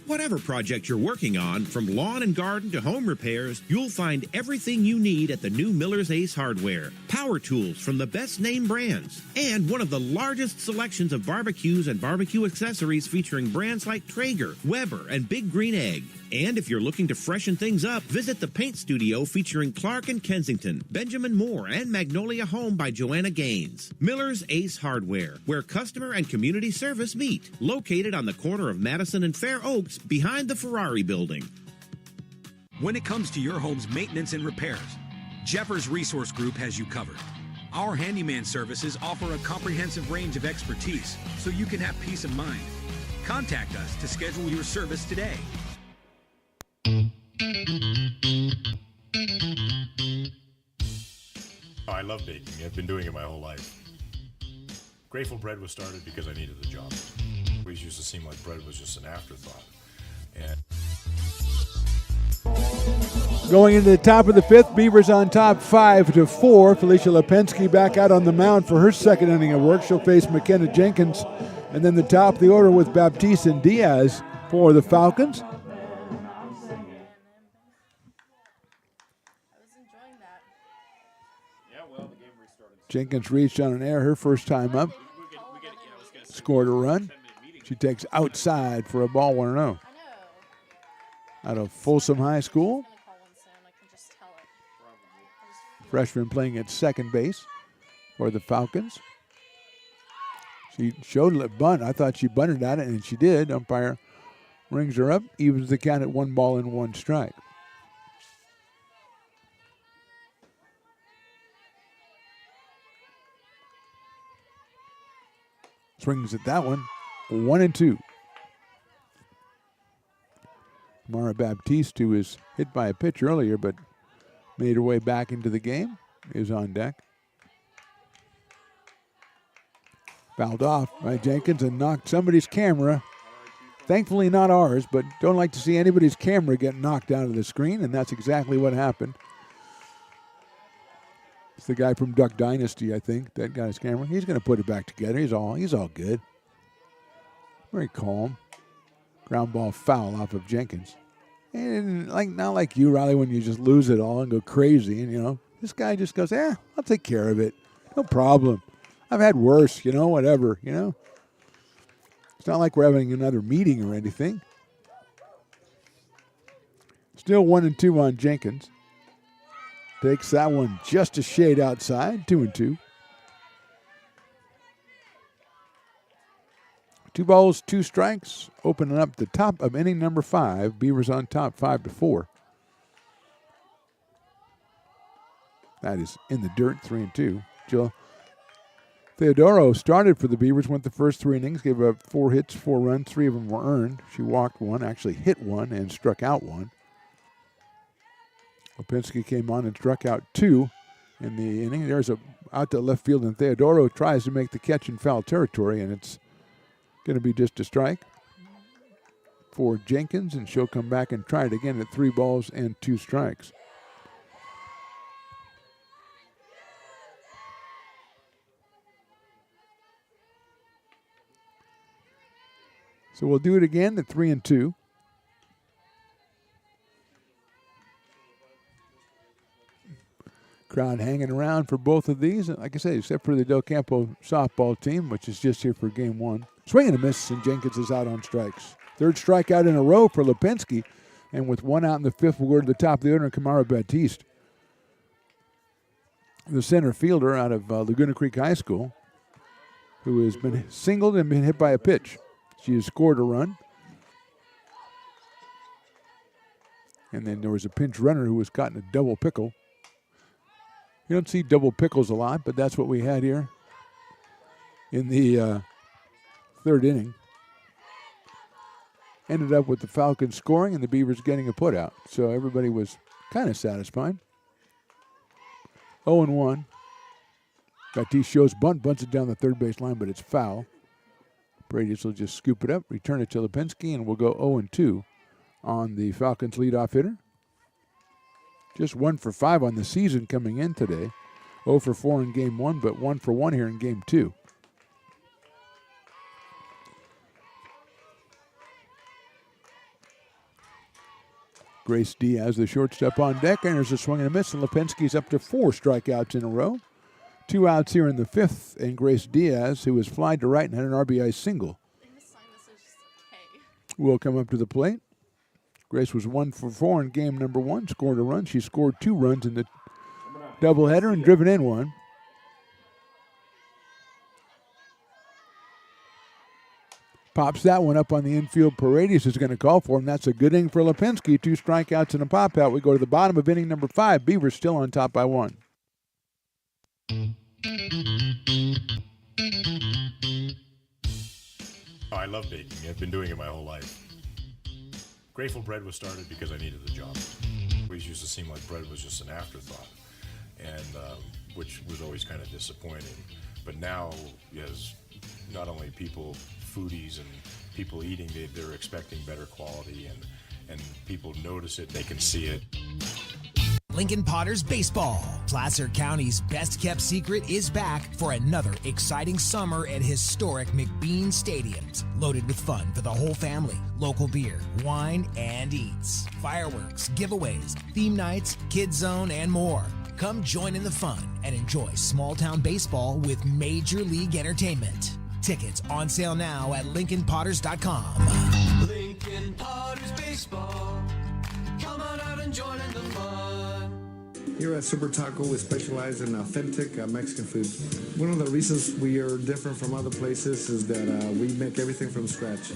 Whatever project you're working on, from lawn and garden to home repairs, you'll find everything you need at the new Miller's Ace Hardware. Power tools from the best name brands, and one of the largest selections of barbecues and barbecue accessories featuring brands like Traeger, Weber, and Big Green Egg. And if you're looking to freshen things up, visit the paint studio featuring Clark and Kensington, Benjamin Moore, and Magnolia Home by Joanna Gaines. Miller's Ace Hardware, where customer and community service meet. Located on the corner of Madison and Fair Oaks, behind the Ferrari building. When it comes to your home's maintenance and repairs, Jeffers Resource Group has you covered. Our handyman services offer a comprehensive range of expertise, so you can have peace of mind. Contact us to schedule your service today. Oh, I love baking. I've been doing it my whole life. Grateful Bread was started because I needed the job. It always used to seem like bread was just an afterthought. And Going into the top of the fifth, Beavers on top 5-4. Felicia Lipinski back out on the mound for her second inning of work. She'll face McKenna Jenkins. And then the top of the order with Baptiste and Diaz for the Falcons. Jenkins reached on an error her first time up. Scored a run. She takes outside for a ball 1-0. Out of Folsom High School. Freshman playing at second base for the Falcons. She showed a bunt. I thought she bunted at it, and she did. Umpire rings her up, evens the count at 1-1 strike. Swings at that one, 1-2. Mara Baptiste, who was hit by a pitch earlier but made her way back into the game, is on deck. Fouled off by Jenkins and knocked somebody's camera. Thankfully not ours, but don't like to see anybody's camera get knocked out of the screen, and that's exactly what happened. It's the guy from Duck Dynasty, I think, that got his camera. He's going to put it back together. He's all good. Very calm. Ground ball foul off of Jenkins. And not like you, Riley, when you just lose it all and go crazy. And, this guy just goes, I'll take care of it. No problem. I've had worse, whatever, It's not like we're having another meeting or anything. Still 1-2 on Jenkins. Takes that one just a shade outside, 2-2. 2 balls, 2 strikes, opening up the top of inning number 5. Beavers on top 5-4. That is in the dirt, 3-2. Jill Theodoro started for the Beavers, went the first 3 innings, gave up 4 hits, 4 runs, 3 of them were earned. She walked 1, actually hit 1, and struck out 1. Lipinski came on and struck out 2 in the inning. There's a out to left field, and Theodoro tries to make the catch in foul territory, and it's going to be just a strike for Jenkins, and she'll come back and try it again at 3 balls and 2 strikes. So we'll do it again at 3-2. Crowd hanging around for both of these. Like I said, except for the Del Campo softball team, which is just here for game 1. Swing and a miss, and Jenkins is out on strikes. 3rd strikeout in a row for Lipinski. And with 1 out in the 5th, we'll go to the top of the order, Kamara Baptiste, the center fielder out of Laguna Creek High School, who has been singled and been hit by a pitch. She has scored a run. And then there was a pinch runner who was caught in a double pickle. You don't see double pickles a lot, but that's what we had here in the 3rd inning. Ended up with the Falcons scoring and the Beavers getting a putout. So everybody was kind of satisfied. 0-1. Baptiste shows bunts it down the third base line, but it's foul. Brady will just scoop it up, return it to Lipinski, and we'll go 0-2 on the Falcons leadoff hitter. Just 1 for 5 on the season coming in today. 0 for 4 in game 1, but 1 for 1 here in game 2. Grace Diaz, the shortstop, on deck, and there's a swing and a miss, and Lipinski's up to 4 strikeouts in a row. 2 outs here in the 5th, and Grace Diaz, who was flied to right and had an RBI single, will come up to the plate. Grace was 1 for 4 in game number 1, scored a run. She scored 2 runs in the doubleheader and driven in 1. Pops that one up on the infield. Paredes is going to call for him. That's a good inning for Lipinski. 2 strikeouts and a pop out. We go to the bottom of inning number 5. Beavers still on top by 1. Oh, I love baking. I've been doing it my whole life. Grateful Bread was started because I needed the job. It always used to seem like bread was just an afterthought, and which was always kind of disappointing. But now, as not only people, foodies and people eating, they're expecting better quality, and people notice it, they can see it. Lincoln Potters Baseball. Placer County's best-kept secret is back for another exciting summer at historic McBean Stadiums. Loaded with fun for the whole family. Local beer, wine, and eats. Fireworks, giveaways, theme nights, kids zone, and more. Come join in the fun and enjoy small-town baseball with Major League Entertainment. Tickets on sale now at LincolnPotters.com. Lincoln Potters Baseball. Come on out and join in the fun. Here at Super Taco, we specialize in authentic Mexican food. One of the reasons we are different from other places is that we make everything from scratch.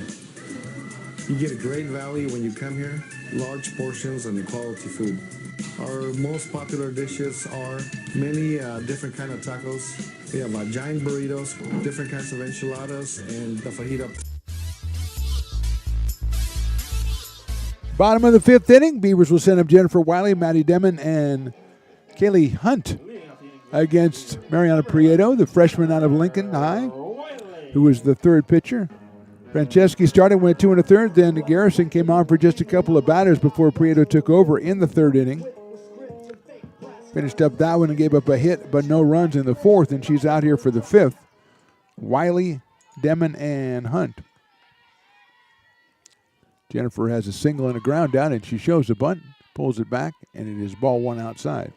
You get a great value when you come here, large portions and quality food. Our most popular dishes are many different kind of tacos. We have giant burritos, different kinds of enchiladas, and the fajita. Bottom of the 5th inning, Beavers will send up Jennifer Wiley, Maddie Demon, and Kaylee Hunt against Mariana Prieto, the freshman out of Lincoln High, who was the 3rd pitcher. Franceschi started, went 2 1/3. Then Garrison came on for just a couple of batters before Prieto took over in the 3rd inning. Finished up that one and gave up a hit, but no runs in the 4th, and she's out here for the 5th. Wiley, Demon, and Hunt. Jennifer has a single and a ground out, and she shows the bunt, pulls it back, and it is ball 1 outside.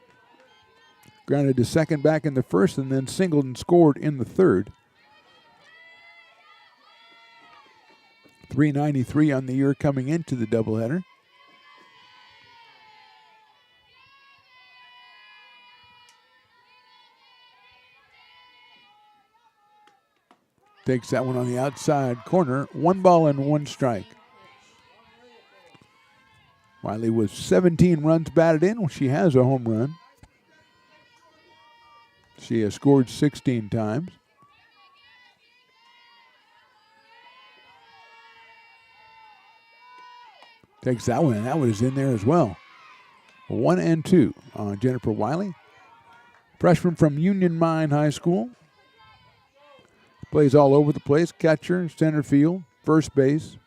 Grounded to second back in the 1st, and then singled and scored in the 3rd. 393 on the year coming into the doubleheader. Takes that one on the outside corner. 1 ball and 1 strike. Wiley with 17 runs batted in. She has a home run. She has scored 16 times. Takes that one, and that one is in there as well. 1 and 2 on Jennifer Wiley. Freshman from Union Mine High School. Plays all over the place. Catcher, center field, first base.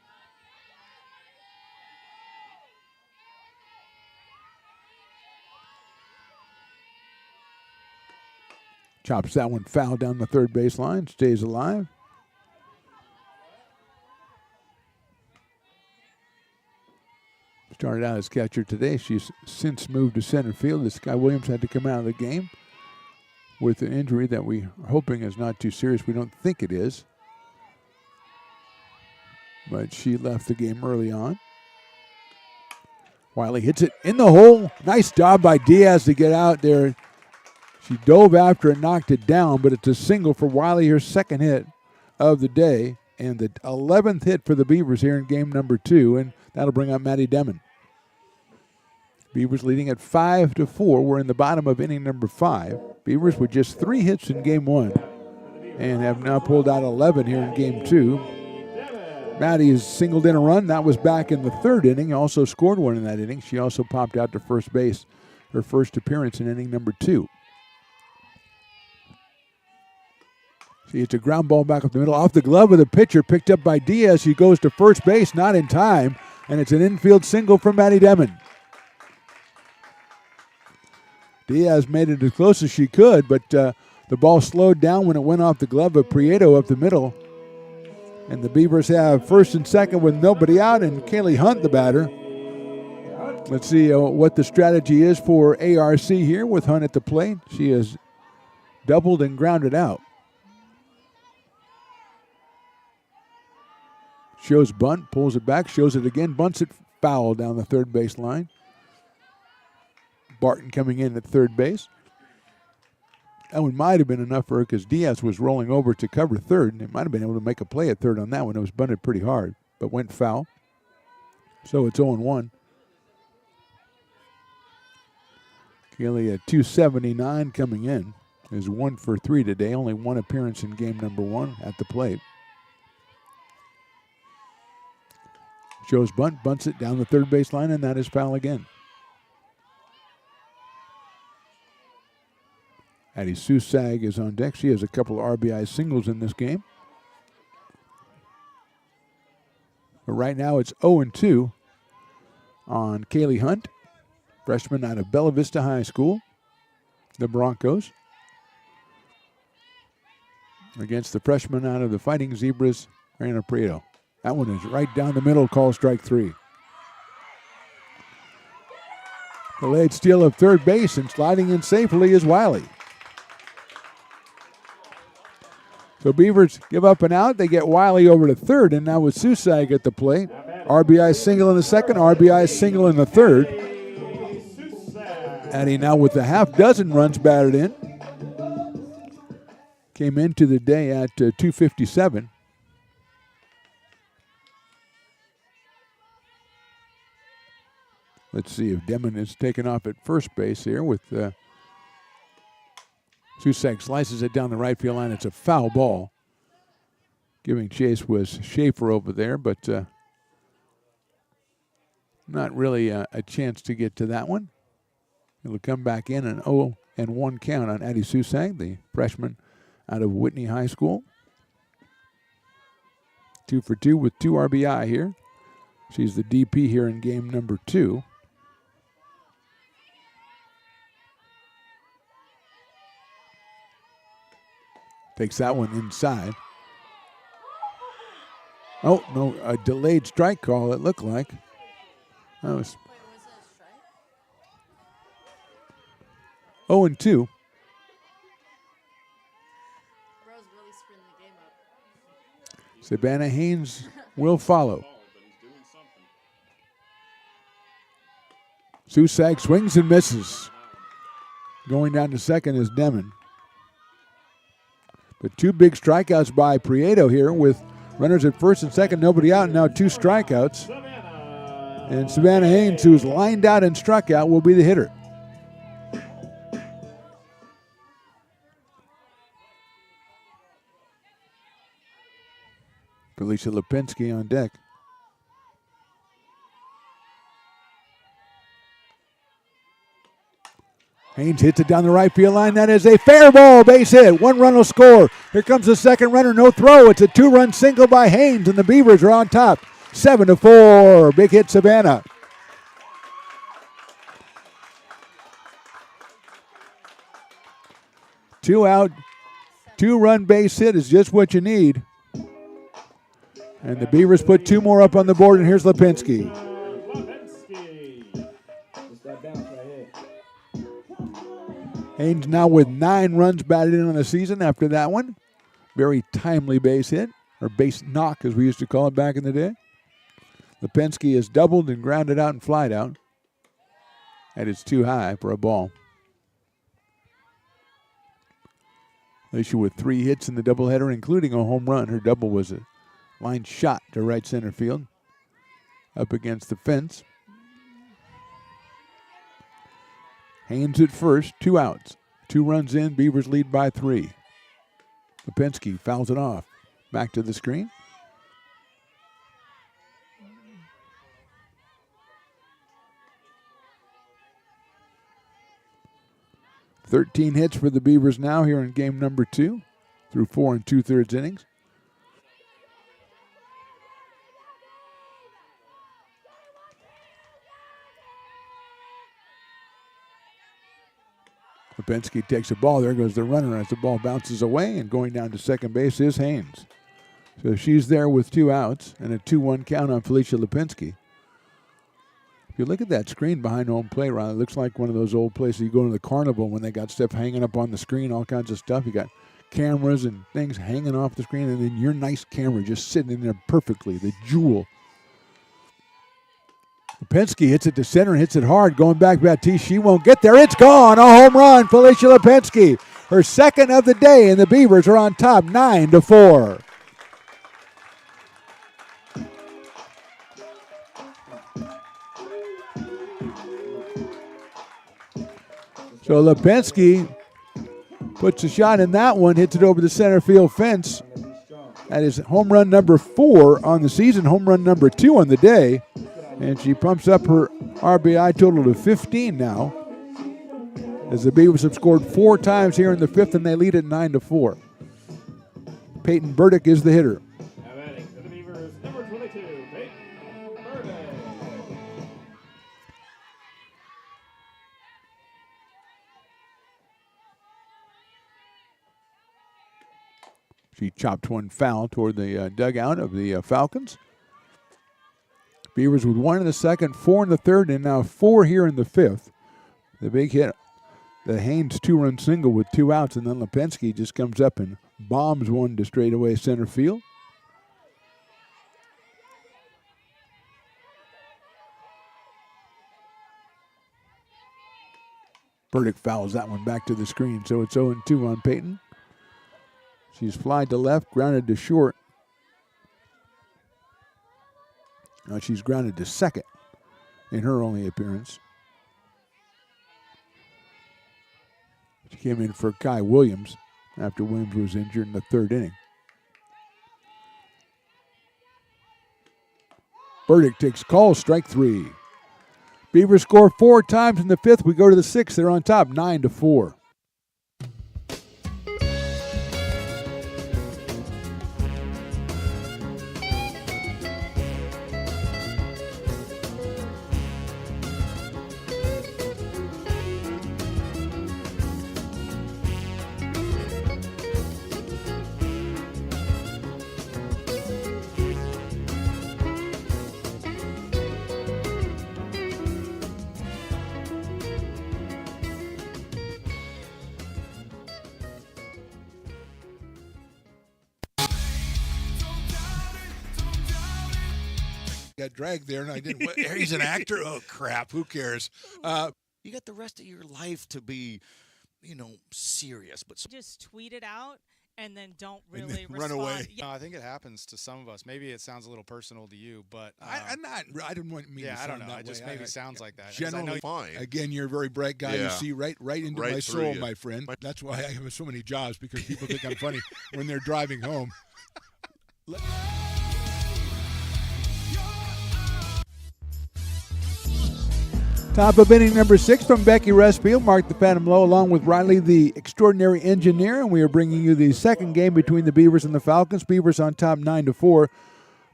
Chops that one foul down the 3rd baseline. Stays alive. Started out as catcher today. She's since moved to center field. This guy Williams had to come out of the game with an injury that we are hoping is not too serious. We don't think it is. But she left the game early on. Wiley hits it in the hole. Nice job by Diaz to get out there. She dove after and knocked it down, but it's a single for Wiley, her 2nd hit of the day, and the 11th hit for the Beavers here in game number 2, and that'll bring up Maddie Demon. Beavers leading at 5-4. We're in the bottom of inning number 5. Beavers with just 3 hits in game 1 and have now pulled out 11 here in game 2. Maddie has singled in a run. That was back in the 3rd inning. Also scored 1 in that inning. She also popped out to first base, her first appearance in inning number 2. See, it's a ground ball back up the middle, off the glove of the pitcher, picked up by Diaz. He goes to first base, not in time, and it's an infield single from Maddie Demon. Diaz made it as close as she could, but the ball slowed down when it went off the glove of Prieto up the middle. And the Beavers have first and second with nobody out, and Kaylee Hunt, the batter. Let's see what the strategy is for ARC here with Hunt at the plate. She has doubled and grounded out. Shows bunt, pulls it back, shows it again, bunts it foul down the third base line. Barton coming in at third base. That one might have been enough for her because Diaz was rolling over to cover third, and it might have been able to make a play at third on that one. It was bunted pretty hard, but went foul. So it's 0-1. Kaylee at 279 coming in. Is 1 for 3 today. Only one appearance in game number 1 at the plate. Shows bunt, bunts it down the third base line, and that is foul again. Addie Susag is on deck. She has a couple of RBI singles in this game. But right now it's 0-2 on Kaylee Hunt, freshman out of Bella Vista High School, the Broncos, against the freshman out of the Fighting Zebras, Rana Prieto. That one is right down the middle, call strike 3. Delayed steal of third base, and sliding in safely is Wiley. So Beavers give up and out. They get Wiley over to third, and now with Susag at the plate. RBI single in the second, RBI single in the third. Addie now with a half dozen runs batted in. Came into the day at 257. Let's see if Demon is taken off at first base here with Susag slices it down the right field line. It's a foul ball. Giving chase was Schaefer over there, but not really a chance to get to that one. It'll come back in an 0-1 count on Addie Susag, the freshman out of Whitney High School. 2 for 2 with 2 RBI here. She's the DP here in game number 2. Takes that one inside. Oh, no, a delayed strike call, it looked like. That was 0-2. Savannah Haynes will follow. Susag swings and misses. Going down to second is Demon. But 2 big strikeouts by Prieto here with runners at first and second, nobody out, and now 2 strikeouts. And Savannah Haynes, who's lined out and struck out, will be the hitter. Felicia Lipinski on deck. Haynes hits it down the right field line. That is a fair ball, base hit. 1 run will score. Here comes the second runner, no throw. It's a 2-run single by Haynes, and the Beavers are on top. 7-4. Big hit, Savannah. Two out, 2-run base hit is just what you need. And the Beavers put 2 more up on the board, and here's Lipinski. Haynes now with 9 runs batted in on the season after that one. Very timely base hit, or base knock as we used to call it back in the day. Lipinski is doubled and grounded out and flied out. And it's too high for a ball. Alicia with 3 hits in the doubleheader, including a home run. Her double was a line shot to right center field. Up against the fence. Haynes at first, 2 outs. 2 runs in, Beavers lead by 3. Lipinski fouls it off. Back to the screen. Thirteen hits for the Beavers now here in game number 2 through 4 2/3 innings. Lipinski takes the ball. There goes the runner as the ball bounces away, and going down to second base is Haynes. So she's there with 2 outs and a 2-1 count on Felicia Lipinski. If you look at that screen behind home plate, Ron, it looks like one of those old places you go to the carnival when they got stuff hanging up on the screen, all kinds of stuff. You got cameras and things hanging off the screen, and then your nice camera just sitting in there perfectly, the jewel. Lipinski hits it to center, hits it hard, going back Baptiste. She won't get there. It's gone. A home run, Felicia Lipinski. Her second of the day, and the Beavers are on top 9-4. So Lipinski puts a shot in that one, hits it over the center field fence. That is home run number 4 on the season, home run number 2 on the day. And she pumps up her RBI total to 15 now, as the Beavers have scored 4 times here in the 5th, and they lead at 9-4. Peyton Burdick is the hitter. Now batting for the Beavers, number 22, Peyton Burdick. She chopped one foul toward the dugout of the Falcons. Beavers with 1 in the second, 4 in the third, and now 4 here in the 5th. The big hit, the Haynes 2-run single with 2 outs, and then Lipinski just comes up and bombs one to straightaway center field. Burdick fouls that one back to the screen, so it's 0-2 on Peyton. She's flied to left, grounded to short. Now she's grounded to second in her only appearance. She came in for Kai Williams after Williams was injured in the 3rd inning. Burdick takes call, strike 3. Beavers score 4 times in the 5th. We go to the 6th. They're on top, 9-4. Got dragged there, and I didn't. He's an actor. Oh crap! Who cares? You got the rest of your life to be, serious. But Just tweet it out and then don't And really then run respond. away. Yeah. No, I think it happens to some of us. Maybe it sounds a little personal to you, but I'm not. I didn't want me. Yeah, to I don't sound know. that It just way. maybe sounds like that. 'cause I Generally, know- fine. Again, you're a very bright guy. You Yeah. see right into Right my through soul, you. my friend. That's why I have so many jobs, because people think I'm funny when they're driving home. Top of inning number 6 from Becky Restfield. Mark the Phantom Low along with Riley, the extraordinary engineer, and we are bringing you the second game between the Beavers and the Falcons. Beavers on top 9-4.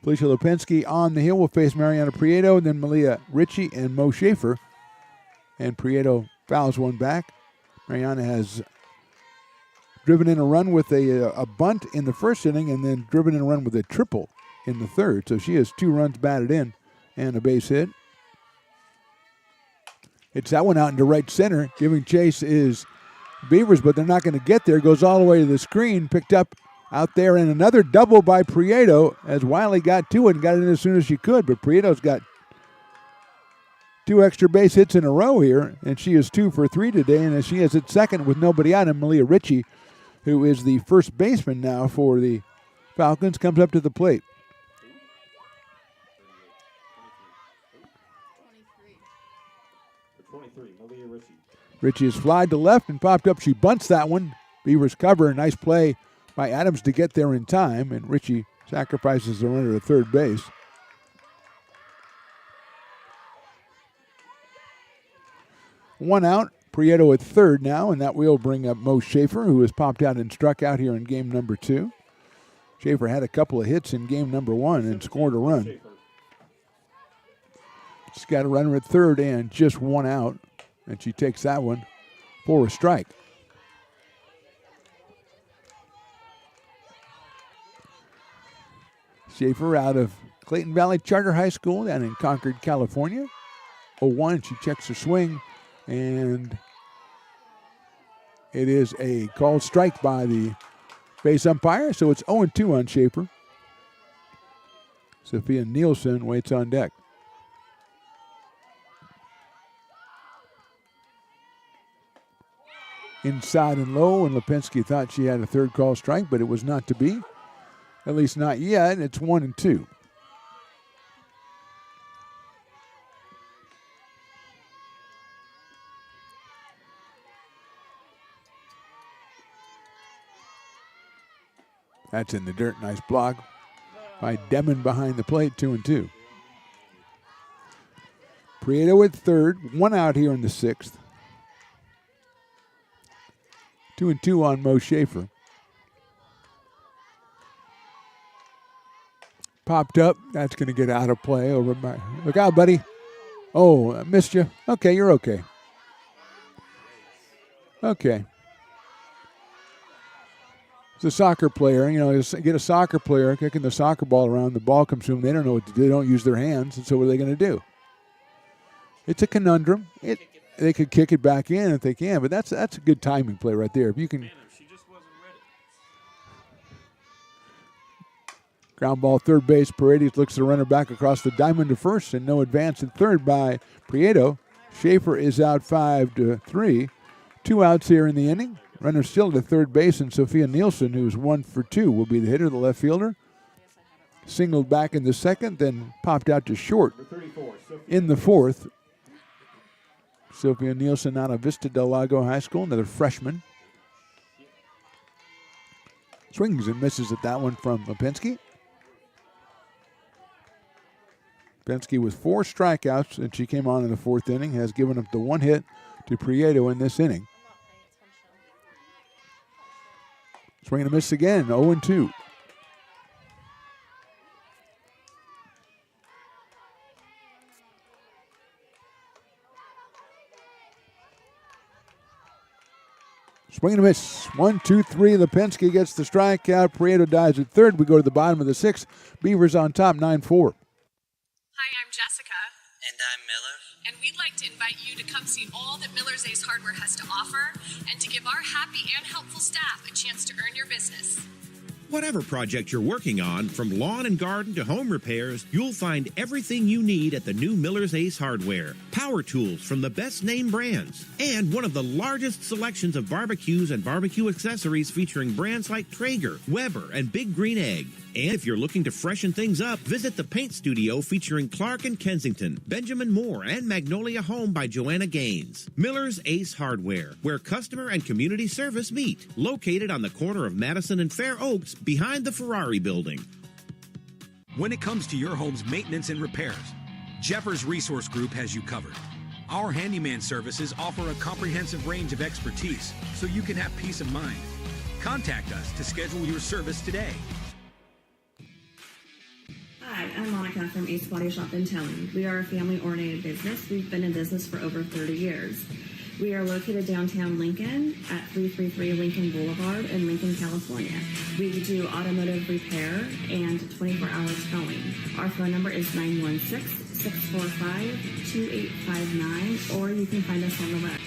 Felicia Lipinski on the hill will face Mariana Prieto, and then Malia Ritchie and Mo Schaefer. And Prieto fouls one back. Mariana has driven in a run with a bunt in the first inning, and then driven in a run with a triple in the third. So she has 2 runs batted in and a base hit. Hits that one out into right center. Giving chase is Beavers, but they're not going to get there. Goes all the way to the screen. Picked up out there, and another double by Prieto as Wiley got to it and got it in as soon as she could. But Prieto's got 2 extra base hits in a row here, and she is 2 for 3 today. And as she is at second with nobody out, and Malia Ritchie, who is the first baseman now for the Falcons, comes up to the plate. 23, Malia Ritchie. Ritchie is flied to left and popped up. She bunts that one. Beavers cover. Nice play by Adams to get there in time, and Ritchie sacrifices the runner to third base. One out. Prieto at third now, and that will bring up Mo Schaefer, who has popped out and struck out here in game number 2. Schaefer had a couple of hits in game number 1 and scored a run. She's got a runner at third and just 1 out, and she takes that one for a strike. Schaefer out of Clayton Valley Charter High School down in Concord, California. 0-1. She checks her swing, and it is a called strike by the base umpire, so it's 0-2 on Schaefer. Sophia Nielsen waits on deck. Inside and low, and Lipinski thought she had a third call strike, but it was not to be. At least not yet. It's 1-2. That's in the dirt. Nice block by Demon behind the plate, 2-2. Prieto at third. One out here in the sixth. 2-2 on Mo Schaefer. Popped up. That's going to get out of play over by. Look out, buddy. Oh, I missed you. Okay, you're okay. Okay. It's a soccer player. You know, get a soccer player kicking the soccer ball around. The ball comes to them. They don't know what to do. They don't use their hands. And so what are they going to do? It's a conundrum. They could kick it back in if they can, but that's a good timing play right there. If you can. Ground ball, third base. Paredes looks the runner back across the diamond to first, and no advance at third by Prieto. Schaefer is out 5-3. 2 outs here in the inning. Runner still to third base, and Sophia Nielsen, who's 1 for 2, will be the hitter, the left fielder. Singled back in the second, then popped out to short in the fourth. Sophia Nielsen out of Vista Del Lago High School, another freshman. Swings and misses at that one from Lipinski. Lipinski with 4 strikeouts, and she came on in the fourth inning, has given up the 1 hit to Prieto in this inning. Swing and a miss again, 0-2. Swing and a miss. 1-2-3. Lipinski gets the strikeout. Prieto dives at third. We go to the bottom of the sixth. Beavers on top, 9-4. Hi, I'm Jessica. And I'm Miller. And we'd like to invite you to come see all that Miller's Ace Hardware has to offer and to give our happy and helpful staff a chance to earn your business. Whatever project you're working on, from lawn and garden to home repairs, you'll find everything you need at the new Miller's Ace Hardware. Power tools from the best name brands, and one of the largest selections of barbecues and barbecue accessories featuring brands like Traeger, Weber, and Big Green Egg. And if you're looking to freshen things up, visit the paint studio featuring Clark and Kensington, Benjamin Moore, and Magnolia Home by Joanna Gaines. Miller's Ace Hardware, where customer and community service meet. Located on the corner of Madison and Fair Oaks, behind the Ferrari building. When it comes to your home's maintenance and repairs, Jeffers Resource Group has you covered. Our handyman services offer a comprehensive range of expertise, so you can have peace of mind. Contact us to schedule your service today. Hi, I'm Monica from Ace Body Shop in Telling. We are a family-oriented business. We've been in business for over 30 years. We are located downtown Lincoln at 333 Lincoln Boulevard in Lincoln, California. We do automotive repair and 24-hour towing. Our phone number is 916-645-2859, or you can find us on the web.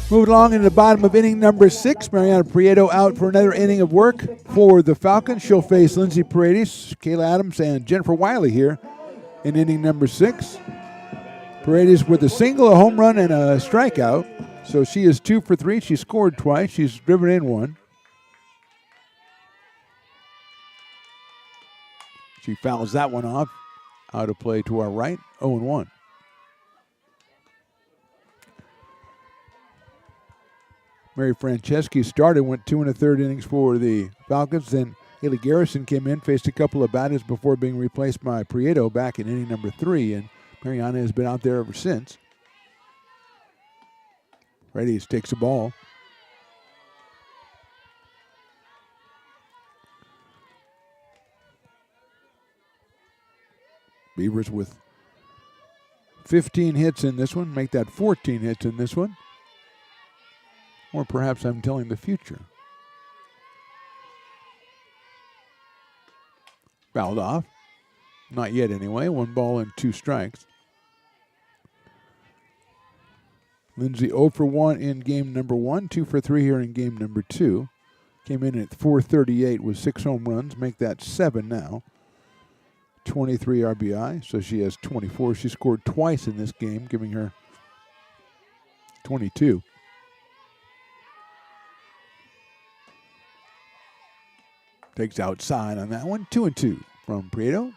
Moving along in the bottom of inning number 6. Mariana Prieto out for another inning of work for the Falcons. She'll face Lindsay Paredes, Kayla Adams, and Jennifer Wiley here in inning number 6. Paredes with a single, a home run, and a strikeout. So she is 2 for 3. She scored twice. She's driven in 1. She fouls that one off. Out of play to our right, 0-1. Mary Franceschi started, went 2 1/3 innings for the Falcons. Then Haley Garrison came in, faced a couple of batters before being replaced by Prieto back in inning number 3, and Mariana has been out there ever since. Paredes takes the ball. Beavers with 15 hits in this one, make that 14 hits in this one. Or perhaps I'm telling the future. Fouled off. Not yet anyway. 1 ball and 2 strikes. Lindsay 0 for 1 in game number 1, 2 for 3 here in game number 2. Came in at .438 with 6 home runs. Make that 7 now. 23 RBI, so she has 24. She scored twice in this game, giving her 22. Takes outside on that one. 2-2 from Prieto.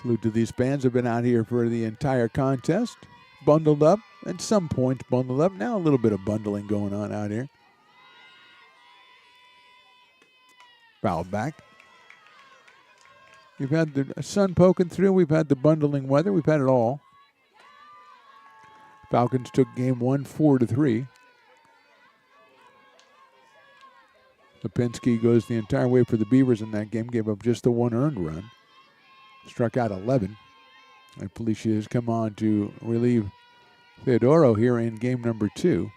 Salute to these fans who have been out here for the entire contest. Bundled up, at some points bundled up. Now a little bit of bundling going on out here. Fouled back. We've had the sun poking through. We've had the bundling weather. We've had it all. Falcons took game 1 4-3. Lipinski goes the entire way for the Beavers in that game. Gave up just the 1 earned run. Struck out 11. And Felicia has come on to relieve Theodoro here in game number 2.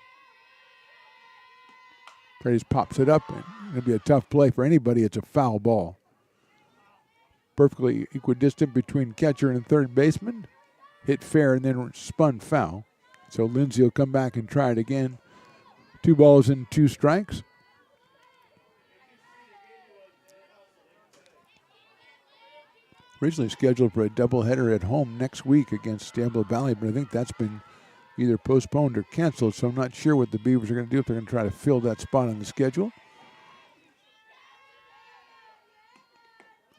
Paredes pops it up. And it'll be a tough play for anybody. It's a foul ball. Perfectly equidistant between catcher and third baseman. Hit fair and then spun foul. So Lindsay will come back and try it again. 2 balls and 2 strikes. Originally scheduled for a doubleheader at home next week against Diablo Valley, but I think that's been either postponed or canceled, so I'm not sure what the Beavers are going to do, if they're going to try to fill that spot on the schedule.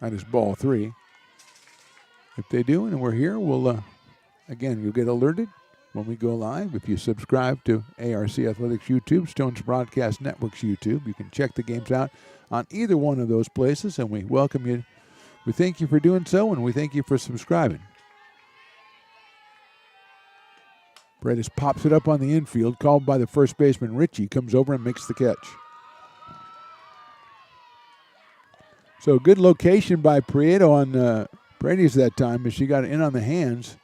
That is ball 3. If they do, and we're here, we'll, again, you'll get alerted when we go live. If you subscribe to ARC Athletics YouTube, Stones Broadcast Network's YouTube, you can check the games out on either one of those places, and we welcome you. We thank you for doing so, and we thank you for subscribing. Paredes pops it up on the infield, called by the first baseman. Ritchie comes over and makes the catch. So good location by Prieto on Paredes that time, as she got it in on the hands,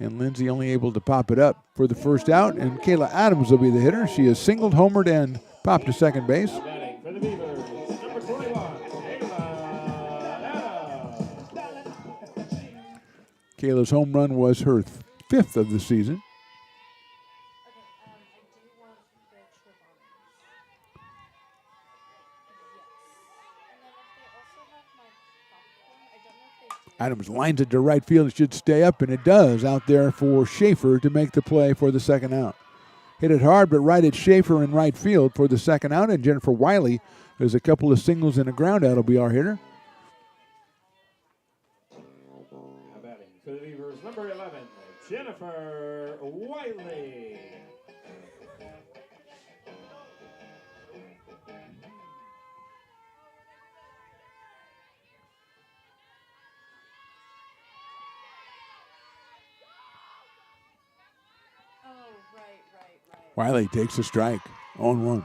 and Lindsay only able to pop it up for the first out, and Kayla Adams will be the hitter. She has singled, homered, and popped to second base. Batting for the Beavers, number 21, Kayla's home run was her 5th of the season. Adams lines it to right field. It should stay up, and it does out there for Schaefer to make the play for the second out. Hit it hard, but right at Schaefer in right field for the second out, and Jennifer Wiley, there's a couple of singles and a ground out, will be our hitter. batting for the Beavers, number 11, Jennifer Wiley. Wiley takes a strike, 0-1.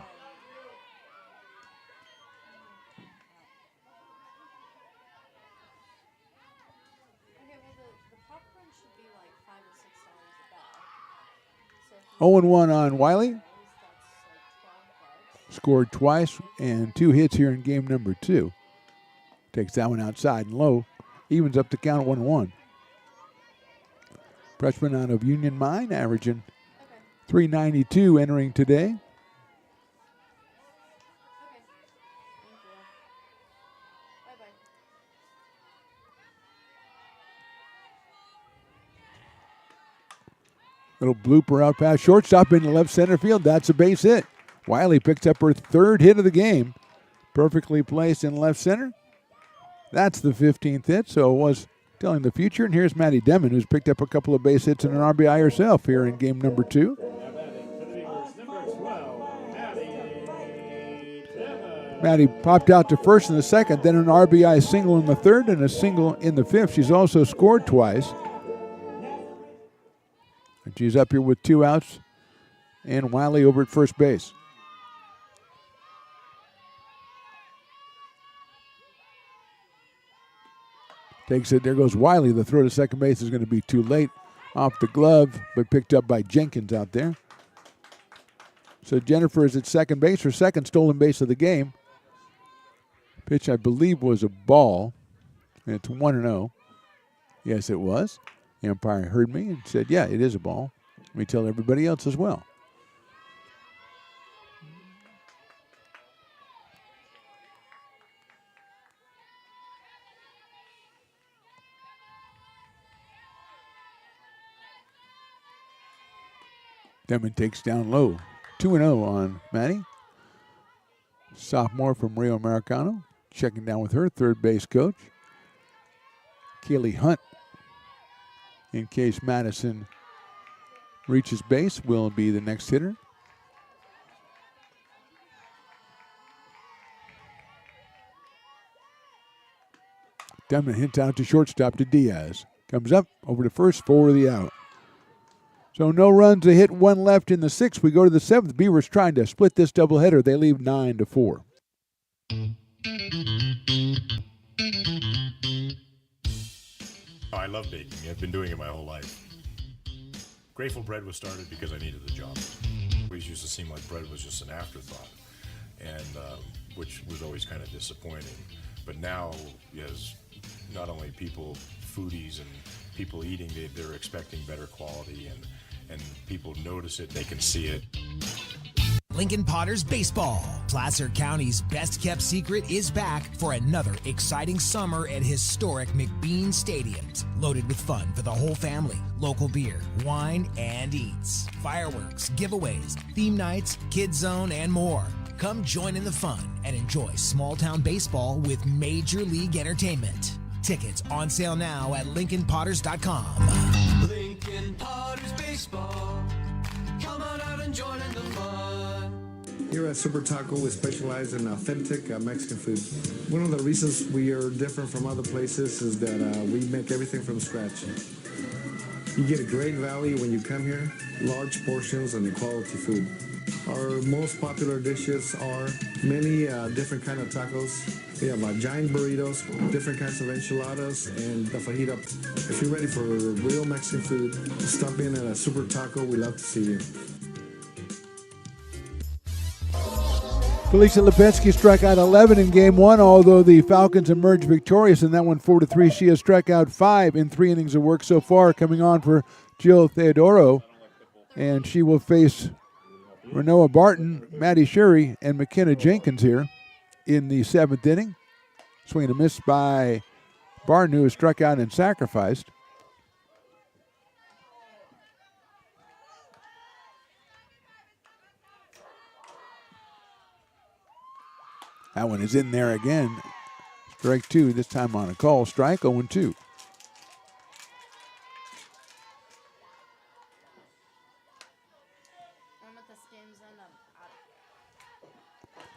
$0-1 on Wiley. Scored twice and 2 hits here in game number 2. Takes that one outside and low. Evens up the count 1-1. Freshman out of Union Mine, averaging .392 entering today. Little blooper out past shortstop into left center field. That's a base hit. Wiley picks up her 3rd hit of the game. Perfectly placed in left center. That's the 15th hit, so it was telling the future. And here's Maddie Demon, who's picked up a couple of base hits and an RBI herself here in game number 2. Maddie popped out to first in the second, then an RBI single in the 3rd and a single in the 5th. She's also scored twice. And she's up here with 2 outs, and Wiley over at first base. Takes it. There goes Wiley. The throw to second base is going to be too late. Off the glove, but picked up by Jenkins out there. So Jennifer is at second base, her second stolen base of the game. Pitch, I believe, was a ball. And it's 1-0. Yes, it was. The umpire heard me and said, yeah, it is a ball. Let me tell everybody else as well. Denman takes down low. 2-0 on Maddie. Sophomore from Rio Americano. Checking down with her third base coach, Kaylee Hunt. In case Madison reaches base, will be the next hitter. Denman hits out to shortstop to Diaz. Comes up over to first for the out. So no runs, a hit, one left in the sixth. We go to the seventh. Beavers trying to split this doubleheader. They leave 9-4. I love baking. I've been doing it my whole life. Grateful Bread was started because I needed the job. It always used to seem like bread was just an afterthought, and which was always kind of disappointing. But now, as not only people, foodies and people eating, they're expecting better quality, and people notice it, they can see it. Lincoln Potters Baseball. Placer County's best-kept secret is back for another exciting summer at historic McBean Stadiums. Loaded with fun for the whole family, local beer, wine, and eats. Fireworks, giveaways, theme nights, kids zone, and more. Come join in the fun and enjoy small-town baseball with Major League Entertainment. Tickets on sale now at LincolnPotters.com. Lincoln Potters Baseball. Come on out and join in the fun. Here at Super Taco, we specialize in authentic Mexican food. One of the reasons we are different from other places is that we make everything from scratch. You get a great value when you come here, large portions and quality food. Our most popular dishes are many different kind of tacos. We have giant burritos, different kinds of enchiladas, and the fajita. If you're ready for real Mexican food, stop in at a Super Taco. We love to see you. Felicia Lipinski struck out 11 in game one, although the Falcons emerged victorious in that one 4-3. She has struck out 5 in 3 innings of work so far, coming on for Jill Theodoro. And she will face Renoa Barton, Maddie Sherry, and McKenna Jenkins here in the 7th inning. Swing and a miss by Barton, who was struck out and sacrificed. That one is in there again. Strike 2, this time on a call. Strike 0-2.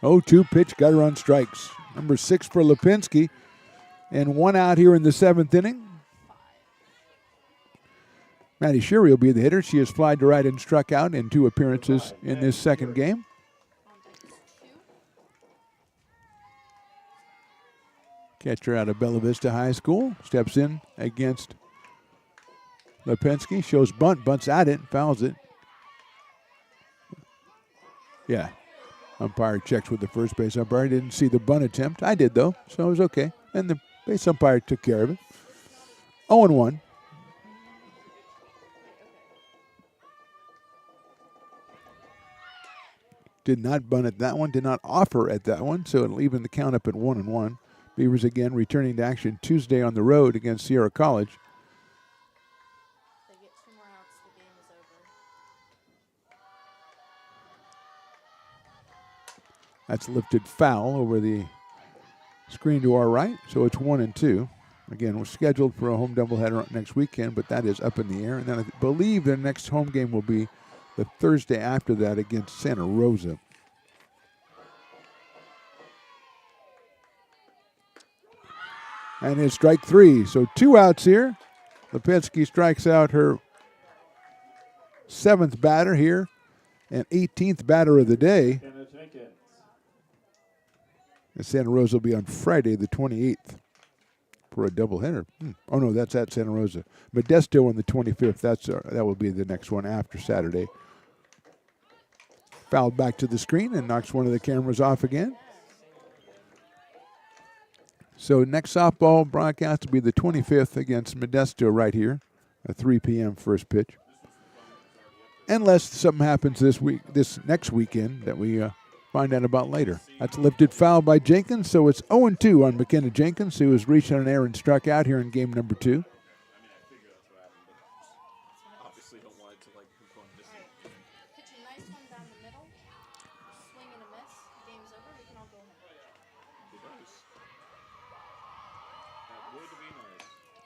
0-2 pitch, got her on strikes. Number 6 for Lipinski. And 1 out here in the 7th inning. Maddie Sherry will be the hitter. She has flied to right and struck out in 2 appearances in this second game. Catcher out of Bella Vista High School. Steps in against Lipinski. Shows bunt. Bunts at it. Fouls it. Yeah. Umpire checks with the first base umpire. Didn't see the bunt attempt. I did, though, so it was okay. And the base umpire took care of it. 0-1. Did not bunt at that one. Did not offer at that one, so it'll even the count up at 1-1. Beavers again returning to action Tuesday on the road against Sierra College. They get 2 more outs, the game is over. That's lifted foul over the screen to our right, so it's 1-2. Again, we're scheduled for a home doubleheader next weekend, but that is up in the air. And then I believe their next home game will be the Thursday after that against Santa Rosa. And it's strike 3, so 2 outs here. Lipinski strikes out her 7th batter here and 18th batter of the day. And Santa Rosa will be on Friday the 28th for a doubleheader. Oh, no, that's at Santa Rosa. Modesto on the 25th. That will be the next one after Saturday. Fouled back to the screen and knocks one of the cameras off again. So next softball broadcast will be the 25th against Modesto right here, a 3 p.m. first pitch. Unless something happens this next weekend that we find out about later. That's lifted foul by Jenkins, so it's 0-2 on McKenna Jenkins, who was reached on an error and struck out here in game number 2.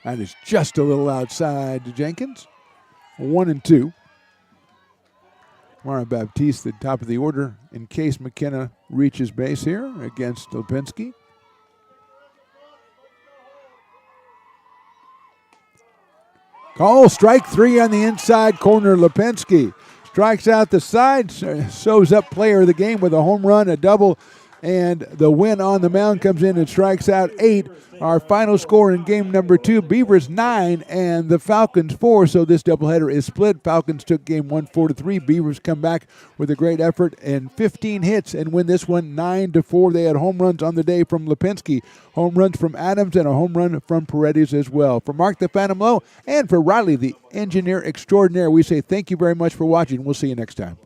That is just a little outside to Jenkins. 1-2. Mara Baptiste, the top of the order, in case McKenna reaches base here against Lipinski. Call strike 3 on the inside corner. Lipinski strikes out the side, sews up player of the game with a home run, a double, and the win on the mound comes in and strikes out 8. Our final score in game number 2, Beavers 9 and the Falcons 4. So this doubleheader is split. Falcons took game 1 4-3. Beavers come back with a great effort and 15 hits and win this one 9-4. They had home runs on the day from Lipinski, home runs from Adams, and a home run from Paredes as well. For Mark the Phantom Lowe and for Riley, the engineer extraordinaire, we say thank you very much for watching. We'll see you next time.